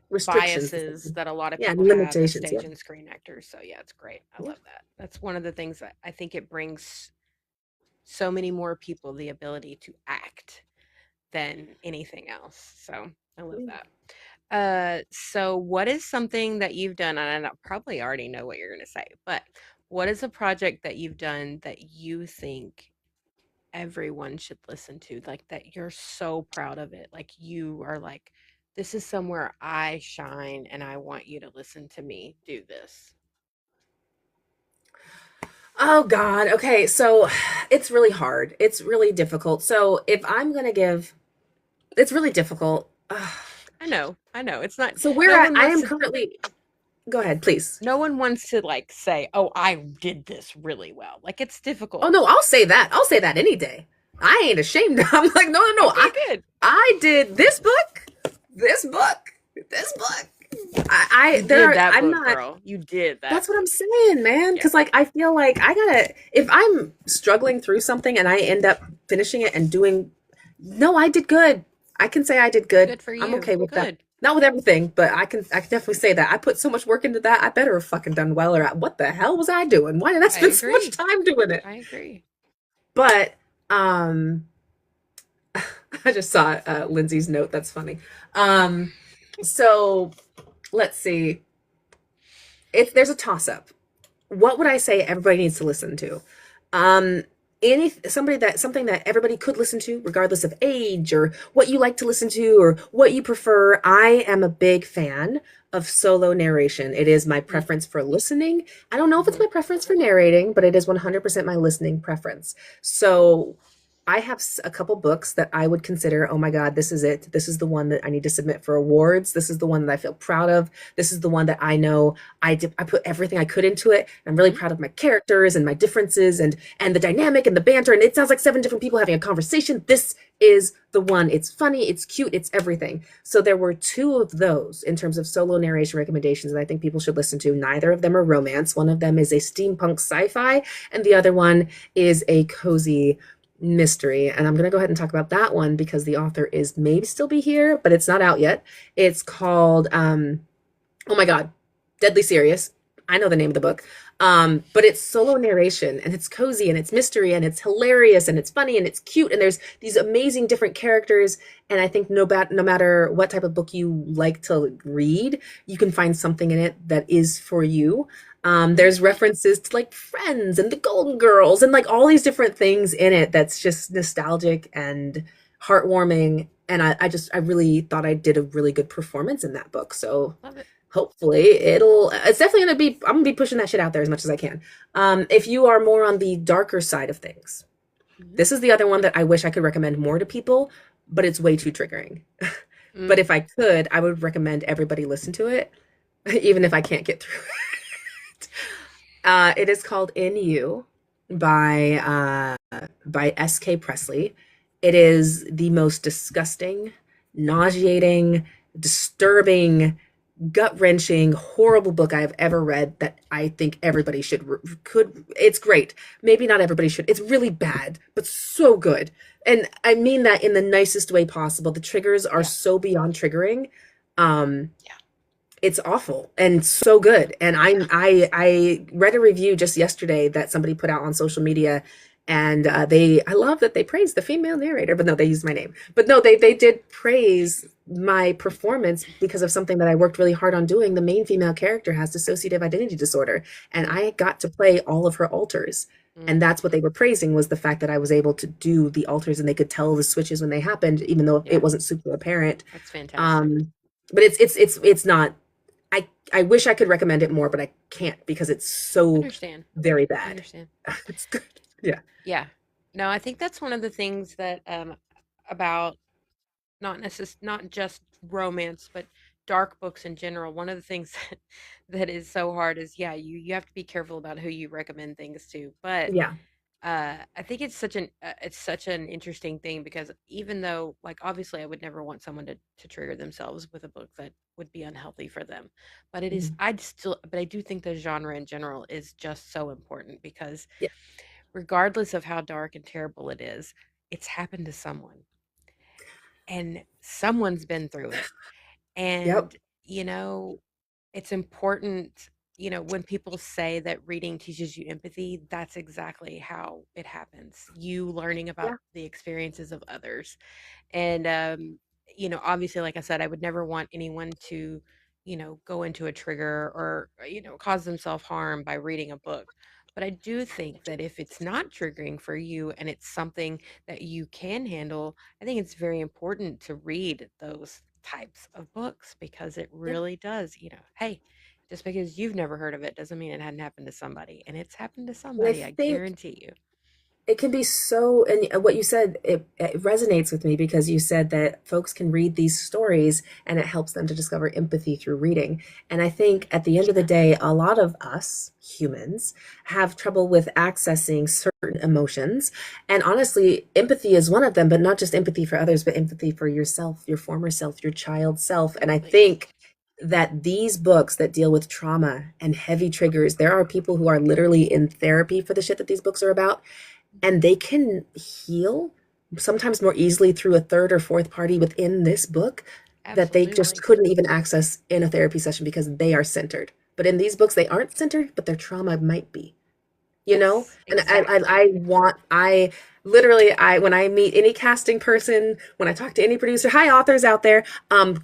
Restrictions. biases that a lot of Yeah, people have as limitations. Yeah. stage and screen actors. So yeah, it's great. I Yeah. love that. That's one of the things that I think it brings so many more people the ability to act than anything else. So I love that. So what is something that you've done, and I probably already know what you're going to say, but what is a project that you've done that you think everyone should listen to, like that you're so proud of it, like you are like, this is somewhere I shine, and I want you to listen to me do this. Oh God. Okay, so it's really hard. It's really difficult. So if I'm gonna give, it's really difficult. Ugh. I know. It's not. So where No one I wants am to. currently, go ahead, please. No one wants to like say, "Oh, I did this really well." Like it's Oh difficult. no, I'll say that. I'll say that any day. I ain't ashamed. I'm like, no, no, no. Okay, good. I did this book, this book. You There did are, that I'm book, not, girl. You did that that's what book. I'm saying, man. Yeah. Cause like, I feel like I gotta, if I'm struggling through something and I end up finishing it and doing, no, I did good. I can say I did good. Good for I'm you. okay with that. Good. Not with everything, but I can definitely say that I put so much work into that. I better have fucking done well, or what the hell was I doing? Why did I I spend so much agree. time doing it? I agree. But um I just saw Lindsay's note. That's funny. Um, so let's see. If there's a toss up, what would I say everybody needs to listen to? Um, something that everybody could listen to, regardless of age or what you like to listen to or what you prefer. I am a big fan of solo narration. It is my preference for listening. I don't know if it's Mm-hmm. my preference for narrating, but it is 100% my listening preference. So I have a couple books that I would consider, oh my God, this is it. This is the one that I need to submit for awards. This is the one that I feel proud of. This is the one that I know I put everything I could into it. I'm really Mm-hmm. proud of my characters and my differences and the dynamic and the banter. And it sounds like seven different people having a conversation. This is the one. It's funny, it's cute, it's everything. So there were two of those in terms of solo narration recommendations that I think people should listen to. Neither of them are romance. One of them is a steampunk sci-fi, and the other one is a cozy mystery. And I'm going to go ahead and talk about that one because the author is maybe still be here, but it's not out yet. It's called oh my God, Deadly Serious. I know the name of the book. But it's solo narration and it's cozy and it's mystery and it's hilarious and it's funny and it's cute and there's these amazing different characters. And I think no matter what type of book you like to read, you can find something in it that is for you. Mm-hmm. There's references to like Friends and the Golden Girls and like all these different things in it that's just nostalgic and heartwarming. And I really thought I did a really good performance in that book. So Love it. hopefully it's definitely gonna be, I'm gonna be pushing that shit out there as much as I can. If you are more on the darker side of things, Mm-hmm. this is the other one that I wish I could recommend more to people, but it's way too triggering. But Mm. if I could, I would recommend everybody listen to it, even if I can't get through it. It is called In You by S.K. Presley. It is the most disgusting, nauseating, disturbing, gut-wrenching, horrible book I have ever read that I think everybody could. It's great. Maybe not everybody should. It's really bad, but so good. And I mean that in the nicest way possible. The triggers are Yeah. so beyond triggering. Um, Yeah. it's awful and so good. And I read a review just yesterday that somebody put out on social media, and I love that they praised the female narrator, but no, they used my name. But no, they did praise my performance because of something that I worked really hard on doing. The main female character has dissociative identity disorder, and Mm. I got to play all of her alters. And Mm. that's what they were praising, was the fact that I was able to do the alters and they could tell the switches when they happened, even though it Yeah. wasn't super apparent. That's fantastic. Um, but it's not, I wish I could recommend it more, but I can't because it's so Understand. very I bad. understand. It's good. Yeah. Yeah. No, I think that's one of the things that about not just romance, but dark books in general. One of the things that is so hard is yeah, you have to be careful about who you recommend things to. But Yeah. I think it's such an interesting thing because even though like obviously I would never want someone to trigger themselves with a book that would be unhealthy for them, but it is Mhm. but I do think the genre in general is just so important because Yeah. regardless of how dark and terrible it is, it's happened to someone and someone's been through it. Yep. And, you know, it's important, when people say that reading teaches you empathy, that's exactly how it happens. You learning about Yeah. the experiences of others. And, obviously, like I said, I would never want anyone to, go into a trigger or, cause themselves harm by reading a book. But I do think that if it's not triggering for you and it's something that you can handle, I think it's very important to read those types of books because it Yeah. really does, hey, just because you've never heard of it doesn't mean it hadn't happened to somebody. And it's happened to And I somebody, I think guarantee you. it can be so, and what you said, it resonates with me because you said that folks can read these stories and it helps them to discover empathy through reading. And I think at the end of the day, a lot of us humans have trouble with accessing certain emotions. And honestly, empathy is one of them, but not just empathy for others, but empathy for yourself, your former self, your child self. And I Absolutely. think that these books that deal with trauma and heavy triggers, there are people who are literally in therapy for the shit that these books are about, and they can heal sometimes more easily through a third or fourth party within this book that they just Absolutely. couldn't even access in a therapy session because they are centered. But in these books, they aren't centered, but their trauma might be, you know? Yes, And exactly. I literally, when I meet any casting person, when I talk to any producer, hi, authors out there,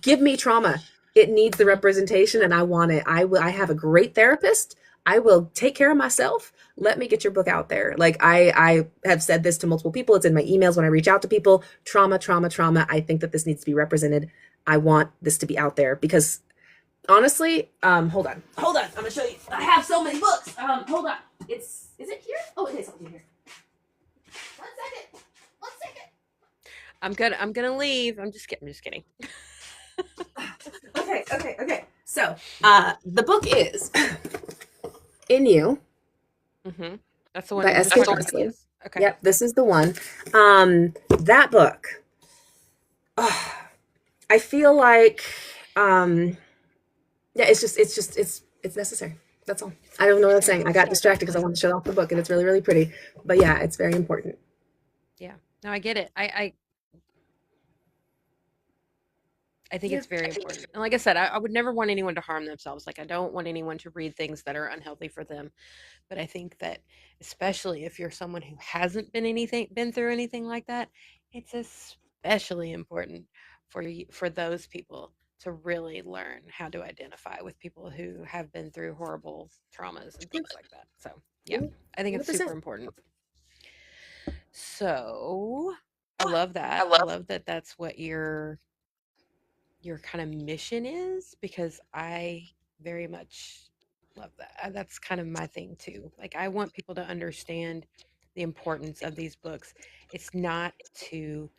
give me trauma. It needs the Hmm. representation and I want it. I have a great therapist. I will take care of myself. Let me get your book out there. Like I have said this to multiple people. It's in my emails when I reach out to people. Trauma, trauma, trauma. I think that this needs to be represented. I want this to be out there because honestly, hold on, I'm gonna show you. I have so many books. Hold on. Is it here? Oh, it is over here. 1 second. 1 second. I'm gonna leave. I'm just kidding. Okay. So, the book is In You Hmm. That's the one by we were S.K. talking about. Presley. Yes. Okay. Yep, this is the one. That book. Oh, I feel like, um, yeah, it's necessary. That's all. I don't know what I'm Yeah. saying. I got distracted because I wanted to show off the book, and it's really, really pretty. But yeah, it's very important. Yeah. No, I get it. I think Yeah. it's very important. And like I said, I would never want anyone to harm themselves. Like I don't want anyone to read things that are unhealthy for them. But I think that especially if you're someone who hasn't been through anything like that, it's especially important for those people to really learn how to identify with people who have been through horrible traumas and things like that. So, yeah, Yeah, I think it's super 100%. important. So, I Oh, love I that. I love. love that that's what your kind of mission is because I very much love that. That's kind of my thing too. Like I want people to understand the importance of these books. It's not to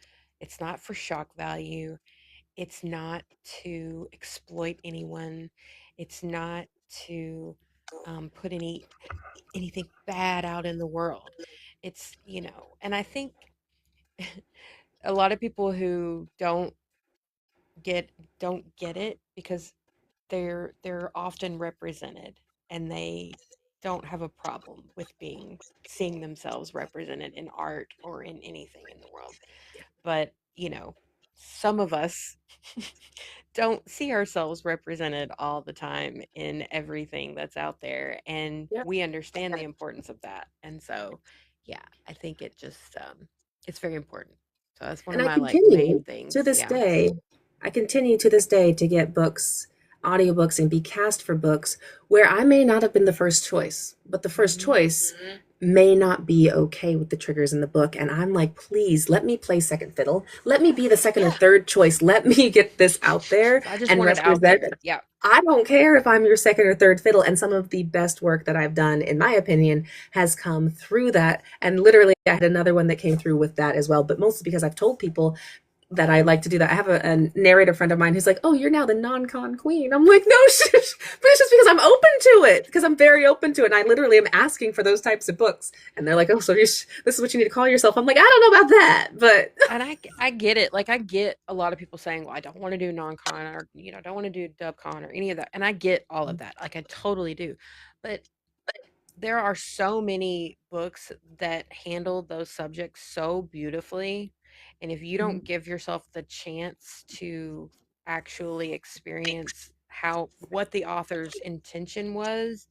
it's not for shock value. It's not to exploit anyone. It's not to put anything bad out in the world. And I think a lot of people who get don't get it because they're often represented and they don't have a problem with being seeing themselves represented in art or in anything in the world. But, some of us don't see ourselves represented all the time in everything that's out there and Yeah. we understand the importance of that. And so, yeah, I think it's very important. So that's one And of I my like continue main to things. this Yeah. day, I continue to this day to get books, audiobooks, and be cast for books where I may not have been the first choice, but the first Mhm. choice may not be okay with the triggers in the book. And I'm like, please let me play second fiddle. Let me be the second or Yeah. third choice. Let me get this out there I just and want it out represent. there. Yeah. I don't care if I'm your second or third fiddle. And some of the best work that I've done, in my opinion, has come through that. And literally, I had another one that came through with that as well. But mostly because I've told people that I like to do that. I have a narrator friend of mine who's like, "Oh, you're now the non-con queen." I'm like, "No, but it's just because I'm open to it, because I'm very open to it." And I literally am asking for those types of books, and they're like, "Oh, so this is what you need to call yourself." I'm like, "I don't know about that, but And I get it. Like I get a lot of people saying, "Well, I don't want to do non-con or don't want to do dub-con or any of that." And I get all of that. Like I totally do. But there are so many books that handle those subjects so beautifully. And if you don't give yourself the chance to actually experience how what the author's intention was,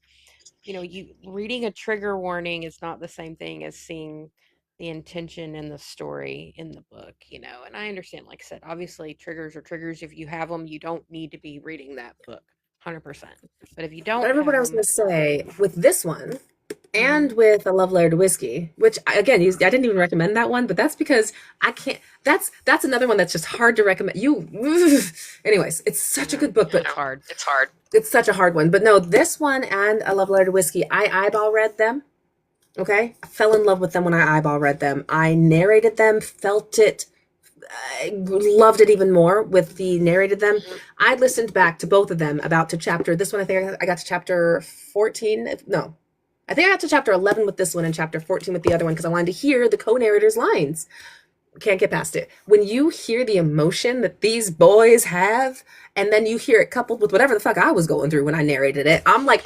you reading a trigger warning is not the same thing as seeing the intention and the story in the book. And I understand, like I said, obviously triggers are triggers. If you have them, you don't need to be reading that book 100%. But if you don't what have I was them, going to say with this one and mhm. with A Love Letter to Whiskey, which again, I didn't even recommend that one, but that's because I can't. That's another one that's just hard to recommend. Anyways, it's I such a know good book, but it's hard. it's such a hard one. But no, this one and A Love Letter to Whiskey, I eyeball read them. Okay, I fell in love with them when I eyeball read them. I narrated them, felt it, I loved it even more with the narrated them. I listened back to both of them about to chapter. This one, I think I got to chapter 14. No, I think I got to chapter 11 with this one and chapter 14 with the other one because I wanted to hear the co-narrator's lines. Can't get past it. When you hear the emotion that these boys have, and then you hear it coupled with whatever the fuck I was going through when I narrated it, I'm like,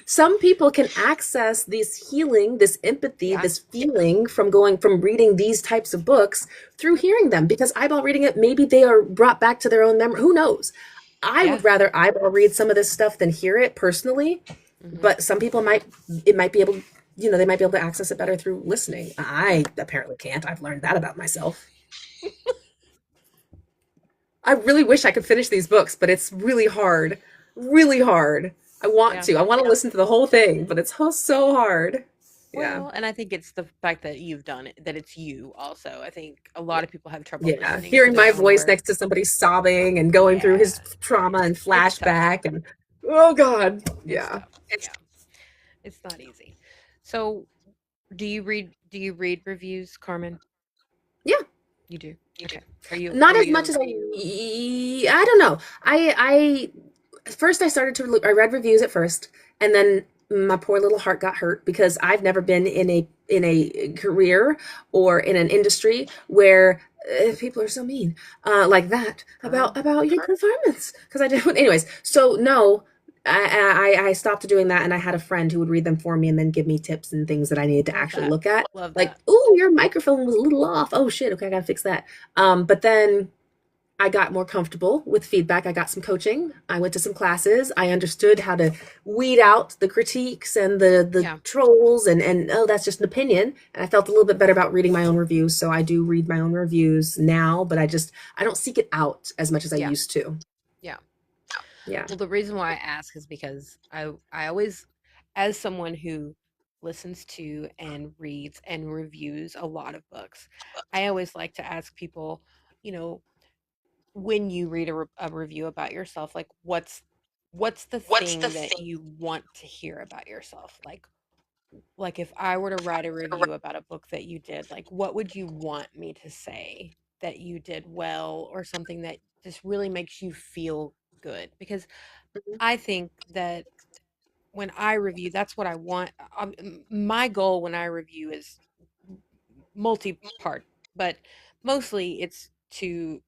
some people can access this healing, this empathy, Yeah. this feeling from going from reading these types of books through hearing them because eyeball reading it, maybe they are brought back to their own memory. Who knows? I Yeah. would rather eyeball read some of this stuff than hear it personally, Hmm. but some people might, it might be able, they might be able to access it better through listening. I apparently can't. I've learned that about myself. I really wish I could finish these books, but it's really hard. Really hard. I want Yeah. to. I want to listen to the whole thing, but it's so hard. Yeah. Well, and I think it's the fact that you've done it, that it's you also. I think a lot of people have trouble Yeah. listening to Hearing their my own voice work. next to somebody sobbing and going through Yeah. his trauma and It's tough. flashback and oh God. It's Yeah. tough. Yeah. It's not easy. So, do you read reviews, Carmen? Yeah. You do. Okay. Are you Not are as much you as I don't know. First I started to I read reviews at first and then my poor little heart got hurt because I've never been in a career or in an industry where people are so mean like that girl? about your performance because I didn't anyways. So no, I stopped doing that and I had a friend who would read them for me and then give me tips and things that I needed to Love actually that. look at. Love Like, that. oh, your microphone was a little off. Oh shit, okay, I gotta fix that. But then I got more comfortable with feedback. I got some coaching. I went to some classes. I understood how to weed out the critiques and the Yeah. trolls and oh, that's just an opinion. And I felt a little bit better about reading my own reviews. So I do read my own reviews now, but I don't seek it out as much as I Yeah. used to. Yeah. Yeah. Well, the reason why I ask is because I always, as someone who listens to and reads and reviews a lot of books, I always like to ask people, you know, when you read a review about yourself, like what's the thing that you want to hear about yourself? Like if I were to write a review about a book that you did, like what would you want me to say that you did well or something that just really makes you feel good? Because Mhm. I think that when I review, that's what I want. My goal when I review is multi-part, but mostly it's to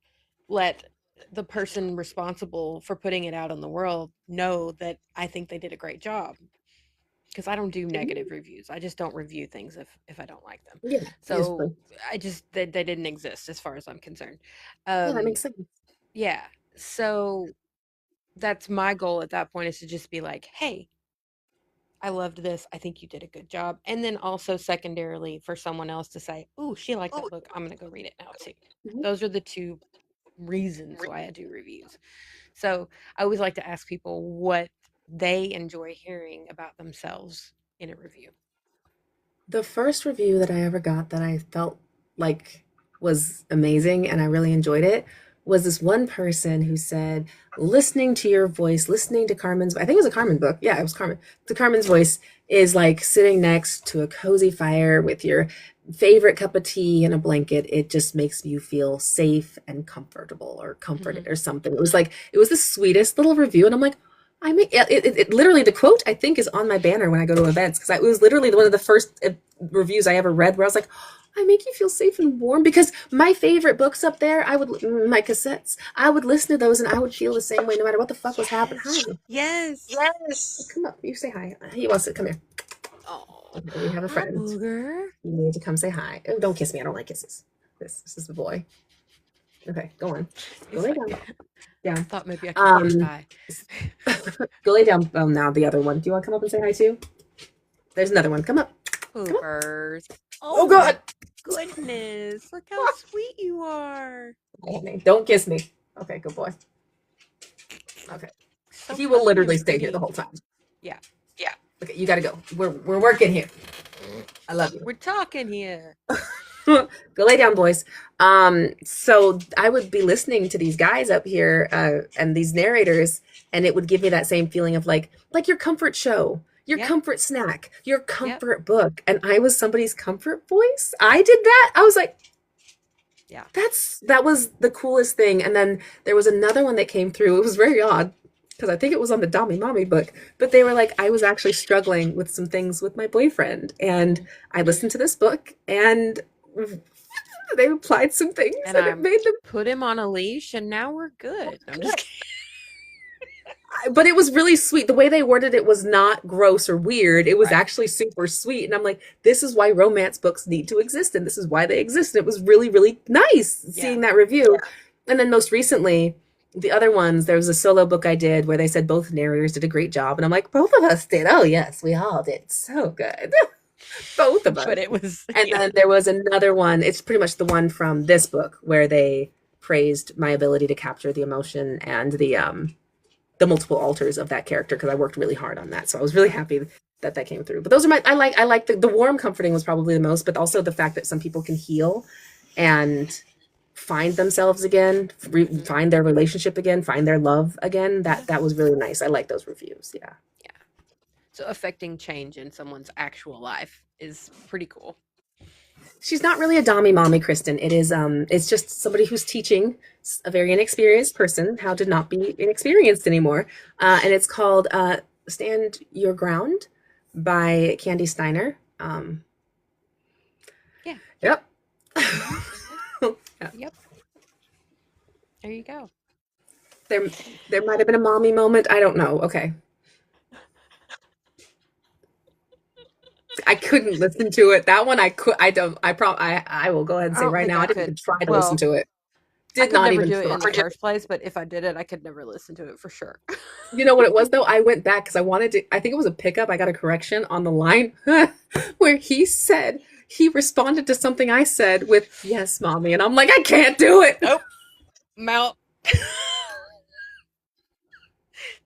let the person responsible for putting it out in the world know that I think they did a great job because I don't do negative Mhm. reviews. I just don't review things if I don't like them. Yeah, So usually. I just they didn't exist as far as I'm concerned. Yeah, that Um, makes sense. yeah. So that's my goal at that point is to just be like, hey, I loved this. I think you did a good job. And then also secondarily for someone else to say, "Ooh, she liked that book. I'm going to go read it now too." Mhm. Those are the two reasons why I do reviews. So, I always like to ask people what they enjoy hearing about themselves in a review. The first review that I ever got that I felt like was amazing and I really enjoyed it was this one person who said, listening to your voice, listening to Carmen's, I think it was a Carmen book. Yeah, it was Carmen. The Carmen's voice is like sitting next to a cozy fire with your favorite cup of tea and a blanket. It just makes you feel safe and comfortable or comforted Mhm. or something. It was the sweetest little review. And I'm like, I make it literally the quote I think is on my banner when I go to events because it was literally one of the first reviews I ever read where I was like, I make you feel safe and warm because my favorite books up there, my cassettes, I would listen to those and I would feel the same way no matter what the fuck was happening. Yes. Hi, Yes. come up, you say hi. He wants to come here. Oh, Okay, we have a hi, friend. Booger. You need to come say hi. Oh, don't kiss me. I don't like kisses. This is the boy. Okay, go on. Go He's lay like, down. Yeah. thought maybe I could get Um, by. go lay down. Oh, now the other one. Do you want to come up and say hi too? There's another one. Come up. Come up. Poopers. Oh Oh God. my goodness. Look how sweet you are. Don't kiss me. Okay, good boy. Okay. So He will fluffy and literally stay here the pretty. whole time. Yeah. Okay, you gotta go. We're working here. I love you. We're talking here. Go lay down, boys. So I would be listening to these guys up here and these narrators, and it would give me that same feeling of like your comfort show. your Yep. comfort snack, your Yep. comfort book. And I was somebody's comfort voice. I did that. I was like, Yeah. that was the coolest thing. And then there was another one that came through. It was very odd because I think it was on the Dami Mommy book, but they were like, I was actually struggling with some things with my boyfriend. And I listened to this book and they applied some things And and I it made them, put him on a leash and now we're good. I'm just but it was really sweet. The way they worded it was not gross or weird. It was right. actually super sweet. And I'm like, this is why romance books need to exist. And this is why they exist. And it was really, really nice Yeah. seeing that review. And then most recently, the other ones, there was a solo book I did where they said both narrators did a great job. And I'm like, both of us did. Oh, yes, we all did so good. Both of But us. it was And yeah. then there was another one. It's pretty much the one from this book where they praised my ability to capture the emotion and the multiple alters of that character because I worked really hard on that. So I was really happy that that came through. But those are my I like the warm comforting was probably the most, but also the fact that some people can heal and find themselves again, Mhm. find their relationship again, find their love again. Yeah. That was really nice. I like those reviews. Yeah. Yeah. So affecting change in someone's actual life is pretty cool. She's not really a Dami mommy, Kristen. It's just somebody who's teaching a very inexperienced person how to not be inexperienced anymore. And it's called Stand Your Ground by Candy Steiner. Yeah. Yep. Mhm. Yeah. Yep. There you go. There there might have been a mommy moment. I don't know. Okay. I couldn't listen to it. That one I could I don't I will go ahead and I say don't right think now I I didn't could. even try to listen Well, to it. I Did could not never even do it try. in the first place, but if I did it, I could never listen to it for sure. You know what it was though? I went back because I wanted to. I think it was a pickup. I got a correction on the line where he said he responded to something I said with "Yes, mommy," and I'm like, I can't do it. Nope. Mount.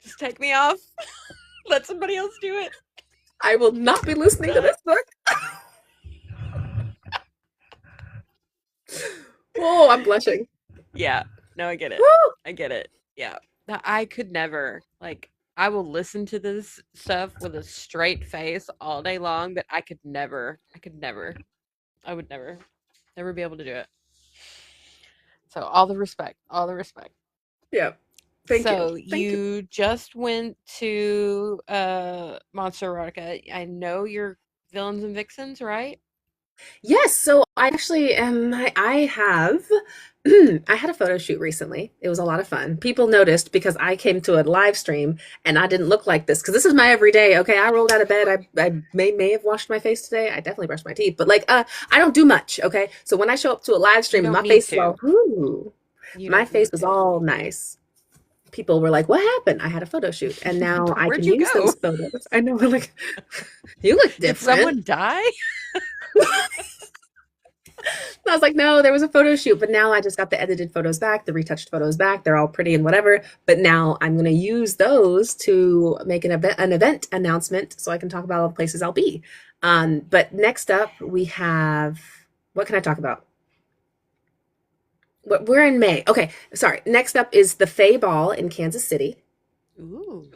Just take me off. Let somebody else do it. I will not be listening to this book. Oh, I'm blushing. Yeah. No, I get it. Woo! I get it. Yeah. No, I could never. Like, I will listen to this stuff with a straight face all day long, but I could never, I would never, never be able to do it. So, all the respect, all the respect. Yeah. Thank you. So, Thank you. you just went to Monster Erotica. I know you're Villains and Vixens, right? Yes, so I actually am I have I had a photo shoot recently. It was a lot of fun. People noticed because I came to a live stream and I didn't look like this because this is my everyday. Okay, I rolled out of bed. I may have washed my face today. I definitely brushed my teeth, but like I don't do much, okay? So when I show up to a live You stream and don't my need face is all to. ooh, You my don't face need was to. all nice. People were like, "What happened?" I had a photo shoot and now I Where'd can you use go? those photos. I know like you look Did different. someone die? I was like, no, there was a photo shoot, but now I just got the edited photos back, the retouched photos back. They're all pretty and whatever. But now I'm going to use those to make an event announcement so I can talk about all the places I'll be. But next up, we have what can I talk about? We're in May. Okay, sorry. Next up is the Fay Ball in Kansas City, Ooh.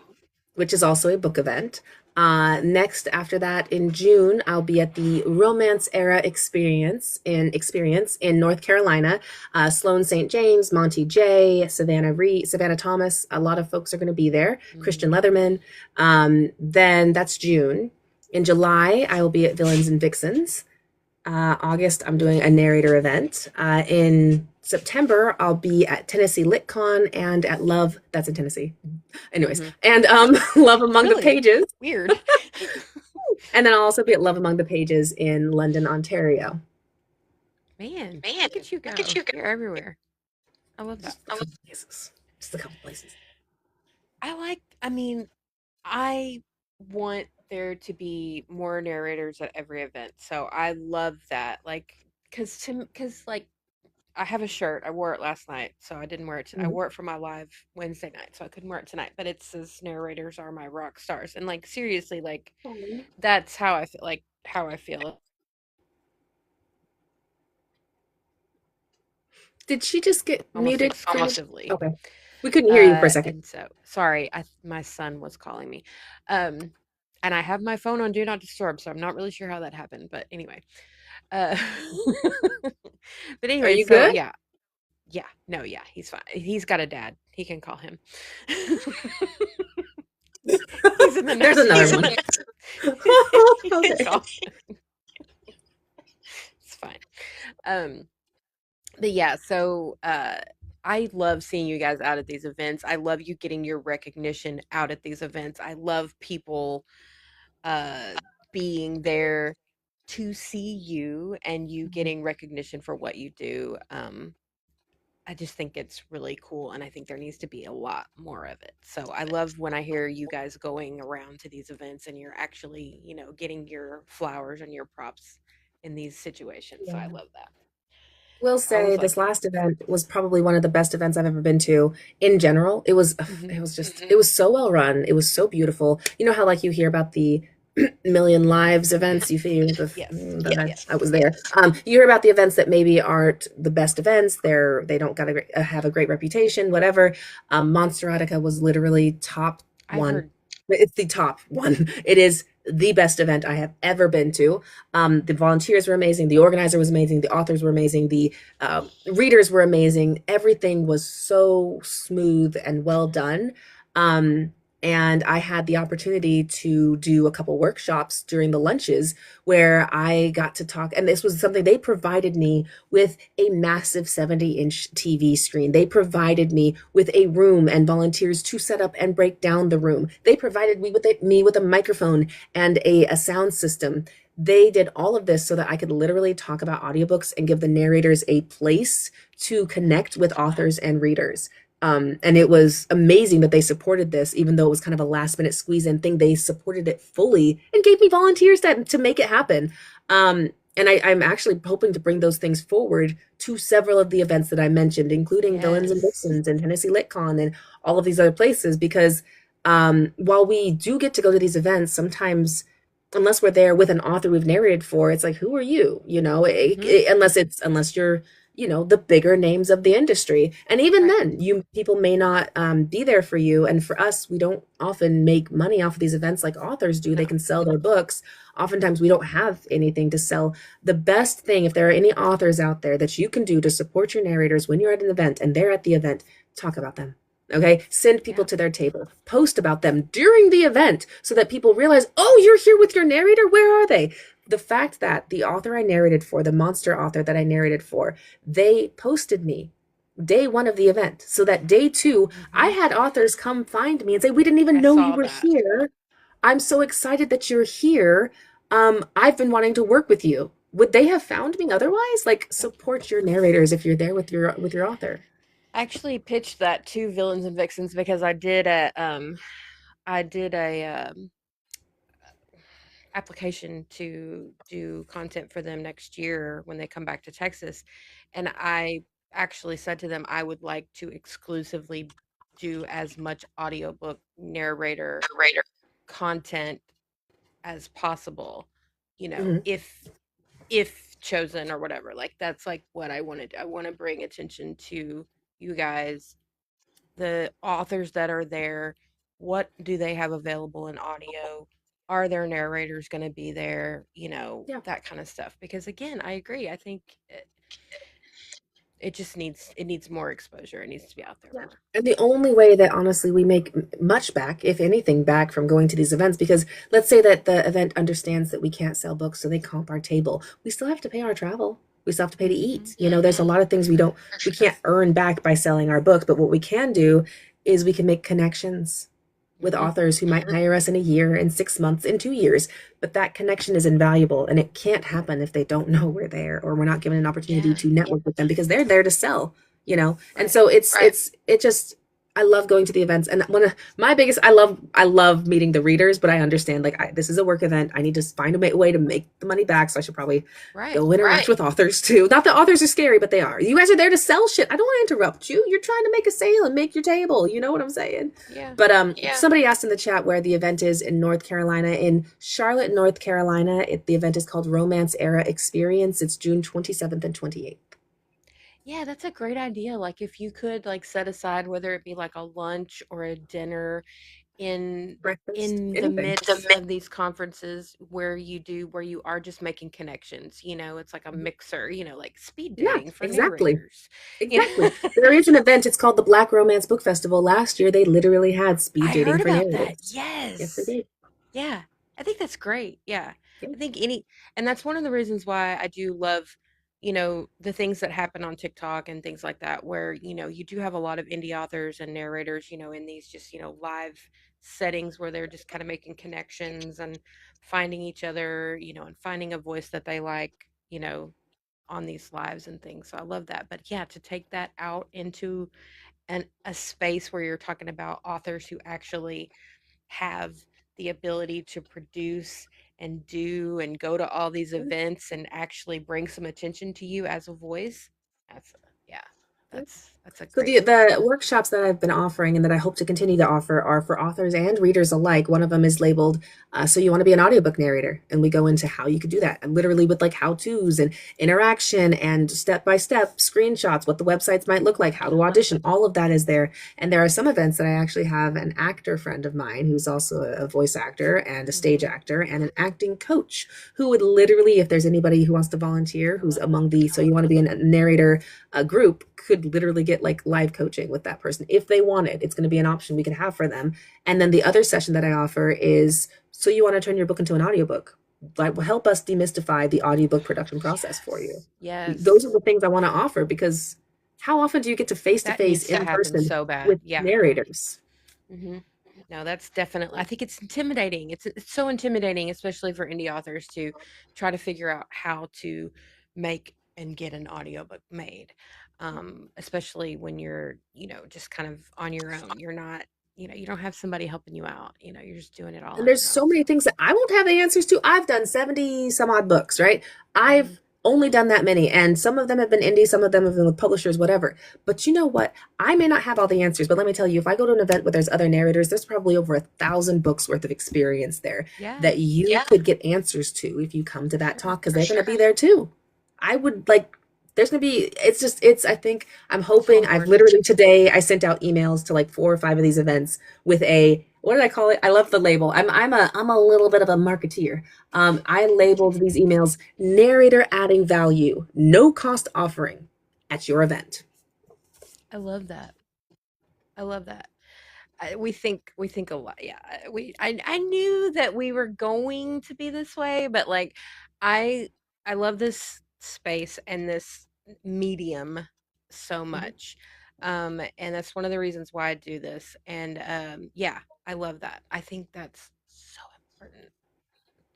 which is also a book event. Next, after that, in June, I'll be at the Romance Era Experience in North Carolina. Sloan St. James, Monty J, Savannah Reed, Savannah Thomas. A lot of folks are going to be there. Christian Mhm. Leatherman. Then that's June. In July, I will be at Villains and Vixens. August, I'm doing a narrator event. In September, I'll be at Tennessee LitCon and at Love. That's in Tennessee. Anyways, Mhm. and Love Among the Really Pages. weird. And then I'll also be at Love Among the Pages in London, Ontario. Man, Man, look at you look at go. you go. You're everywhere. I love that. Just a couple places. Just a couple places. I mean, I want there to be more narrators at every event. So I love that. Like, cause like I have a shirt. I wore it last night, so I didn't wear it. I Mhm. wore it for my live Wednesday night, so I couldn't wear it tonight. But it says narrators are my rock stars, and like seriously, like that's how I feel. Like how I feel Did she just get almost muted? Almost. exclusively. Okay. We couldn't hear you for a second. And so sorry, my son was calling me. Um, and I have my phone on do not disturb, so I'm not really sure how that happened, but anyway. Uh, but Are anyway, you so good? yeah, yeah, no, yeah, he's fine. He's got a dad. He can call him. He's in the There's next another room. one. He can Okay. call. It's fine. Um, but yeah, so I love seeing you guys out at these events. I love you getting your recognition out at these events. I love people uh being there to see you and you getting recognition for what you do. I just think it's really cool, and I think there needs to be a lot more of it. So I love when I hear you guys going around to these events and you're actually, getting your flowers and your props in these situations. So I Yeah. love that. Will I say always this like that. last event was probably one of the best events I've ever been to in general. It was Hmm. it was just it was so well run. It was so beautiful. You know how like you hear about the Million Lives events, you feel Yes. that I Yes. was there. You hear about the events that maybe aren't the best events. They don't got to have a great reputation, whatever. Monsterotica was literally top I've one. heard. It's the top one. It is the best event I have ever been to. The volunteers were amazing. The organizer was amazing. The authors were amazing. The readers were amazing. Everything was so smooth and well done. Um, and I had the opportunity to do a couple workshops during the lunches where I got to talk. And this was something they provided me with a massive 70-inch TV screen. They provided me with a room and volunteers to set up and break down the room. They provided me with a microphone and a sound system. They did all of this so that I could literally talk about audiobooks and give the narrators a place to connect with authors and readers. And it was amazing that they supported this, even though it was kind of a last minute squeeze in thing. They supported it fully and gave me volunteers to make it happen. And I'm actually hoping to bring those things forward to several of the events that I mentioned, including Villains and Yes. Vixens and Tennessee LitCon and all of these other places, because while we do get to go to these events, sometimes unless we're there with an author we've narrated for, it's like, who are you? Hmm. Unless you're, the bigger names of the industry. And even Right. then, you people may not be there for you. And for us, we don't often make money off of these events like authors do. They No. can sell their books. Oftentimes, we don't have anything to sell. The best thing, if there are any authors out there that you can do to support your narrators when you're at an event and they're at the event, talk about them. Okay, send people Yeah. to their table, post about them during the event so that people realize, oh, you're here with your narrator. Where are they? The fact that the author I narrated for, the monster author that I narrated for, they posted me day one of the event. So that day two, I Hmm. had authors come find me and say, we didn't even I know you saw were that. here. I'm so excited that you're here. I've been wanting to work with you. Would they have found me otherwise? Like, Yep. support your narrators if you're there with your author. I actually pitched that to Villains and Vixens because I did a application to do content for them next year when they come back to Texas. And I actually said to them, I would like to exclusively do as much audiobook narrator content as possible, Mhm. if chosen or whatever. Like that's like what I wanted. I want to bring attention to you guys, the authors that are there. What do they have available in audio? Are their narrators going to be there? Yeah. That kind of stuff. Because again, I agree. I think it just needs more exposure. It needs to be out there Yeah. more. And the only way that honestly we make much back, if anything, back from going to these events, because let's say that the event understands that we can't sell books, so they comp our table. We still have to pay our travel. We still have to pay to Hmm. eat. There's a lot of things we can't earn back by selling our books, but what we can do is we can make connections with Hmm. authors who might hire us in a year, in 6 months, in 2 years. But that connection is invaluable, and it can't happen if they don't know we're there or we're not given an opportunity Yeah. to network with them because they're there to sell. And Right. so it just I love going to the events, and one of my biggest I love meeting the readers, but I understand like this is a work event. I need to find a way to make the money back, so I should probably Right. go interact with authors too. Not that authors are scary, but they are. You guys are there to sell shit. I don't want to interrupt you. You're trying to make a sale and make your table. You know what I'm saying? Yeah. But somebody asked in the chat where the event is in North Carolina, in Charlotte, North Carolina. The event is called Romance Era Experience. It's June 27th and 28th. Yeah, that's a great idea. Like if you could like set aside whether it be like a lunch or a dinner in breakfast, in the anything. midst of these conferences where you are just making connections, it's like a mixer, like speed Yeah, dating for exactly. narrators. You Exactly. know? There is an event, it's called the Black Romance Book Festival. Last year, they literally had speed I dating heard for about that. narrators. Yes, they Yes. did. Yeah, I think that's great. Yeah. Yeah. I think and that's one of the reasons why I do love, the things that happen on TikTok and things like that, where, you do have a lot of indie authors and narrators, in these just, live settings where they're just kind of making connections and finding each other, and finding a voice that they like, on these lives and things. So I love that. But yeah, to take that out into a space where you're talking about authors who actually have the ability to produce and do and go to all these Yeah. events and actually bring some attention to you as a voice. That's yeah, Yeah. that's a So great the workshops that I've been offering and that I hope to continue to offer are for authors and readers alike. One of them is labeled "So You Want to Be an Audiobook Narrator," and we go into how you could do that, and literally with like how tos and interaction and step by step screenshots, what the websites might look like, how to audition. All of that is there. And there are some events that I actually have an actor friend of mine who's also a voice actor and a stage hmm actor and an acting coach who would literally, if there's anybody who wants to volunteer, I who's love among that. the "So You Want to Be a Narrator" a group, could literally get like live coaching with that person if they wanted. It's going to be an option we could have for them. And then the other session that I offer is "So You Want to Turn Your book into an audiobook." Like, will help us demystify the audiobook production process for you. Yes. Those are Yes. the things I want to offer because how often do you get to That face needs to in happen person so bad. with Yeah. narrators? hmm No, that's definitely. I think it's intimidating. It's so intimidating, especially for indie authors to try to figure out how to make and get an audiobook made. Especially when you're, just kind of on your own. You're not, you don't have somebody helping you out. You're just doing it all And on there's your own. so many So, things that I won't have the answers to. I've done 70 some odd books, right? hmm I've only done that many, and some of them have been indie, some of them have been with publishers, whatever. But you know what? I may not have all the answers, but let me tell you, if I go to an event where there's other narrators, there's probably over 1,000 books worth of experience there yeah, that you could get answers to if you come to for that sure. talk because they're going to be there too. I would like, there's going to be, it's, I think, I'm So hoping, I've important. literally today, I sent out emails to like 4 or 5 of these events with a, what did I call it? I love the label. I'm a little bit of a marketeer. I labeled these emails "narrator adding value, no cost offering at your event." I love that. I love that. We think a lot. Yeah, I knew that we were going to be this way, but like I I love this space and this medium so Mhm. much. And that's one of the reasons why I do this. And yeah, I love that. I think that's so important.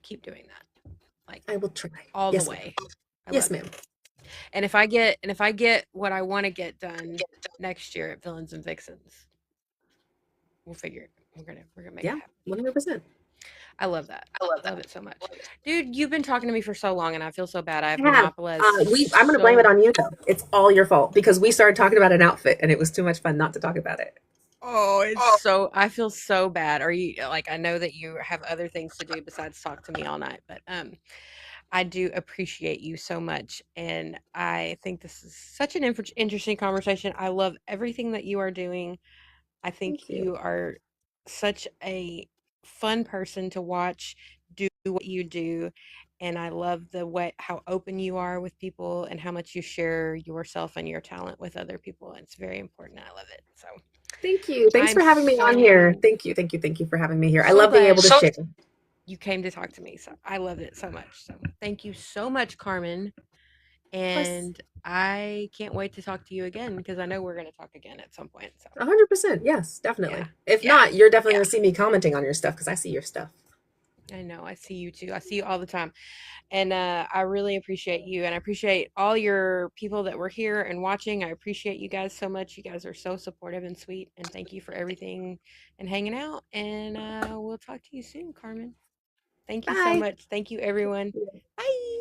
Keep doing that. Like I will try. all the Yes, ma'am. way. I Yes, love ma'am. it. And if I get what I want to get done next year at Villains and Vixens, we'll figure it. We're gonna make it Yeah, happen. 100%. I love that. Love it so much. Dude, you've been talking to me for so long and I feel so bad. I've I have. monopolized I'm going to blame it so. on you though. It's all your fault because we started talking about an outfit and it was too much fun not to talk about it. Oh, it's so. I feel so bad. Are you like? I know that you have other things to do besides talk to me all night, but I do appreciate you so much, and I think this is such an interesting conversation. I love everything that you are doing. I think Thank you. you are such a fun person to watch do what you do. And I love the way how open you are with people and how much you share yourself and your talent with other people. It's very important. I love it. So Thank you. Thanks I'm for having me on here. so Thank you. Thank you. Thank you for having me here. I so love being able glad to share. you came to talk to me. So I loved it so much. So thank you so much, Carmen. Of course. And I can't wait to talk to you again because I know we're going to talk again at some point. So 100%. Yes, yeah. definitely. If not, you're definitely going to see me commenting on your stuff because I see your stuff. I know. I see you too. I see you all the time. And I really appreciate you. And I appreciate all your people that were here and watching. I appreciate you guys so much. You guys are so supportive and sweet. And thank you for everything and hanging out. And we'll talk to you soon, Carmen. Thank you so Bye. much. Thank you, everyone. Bye.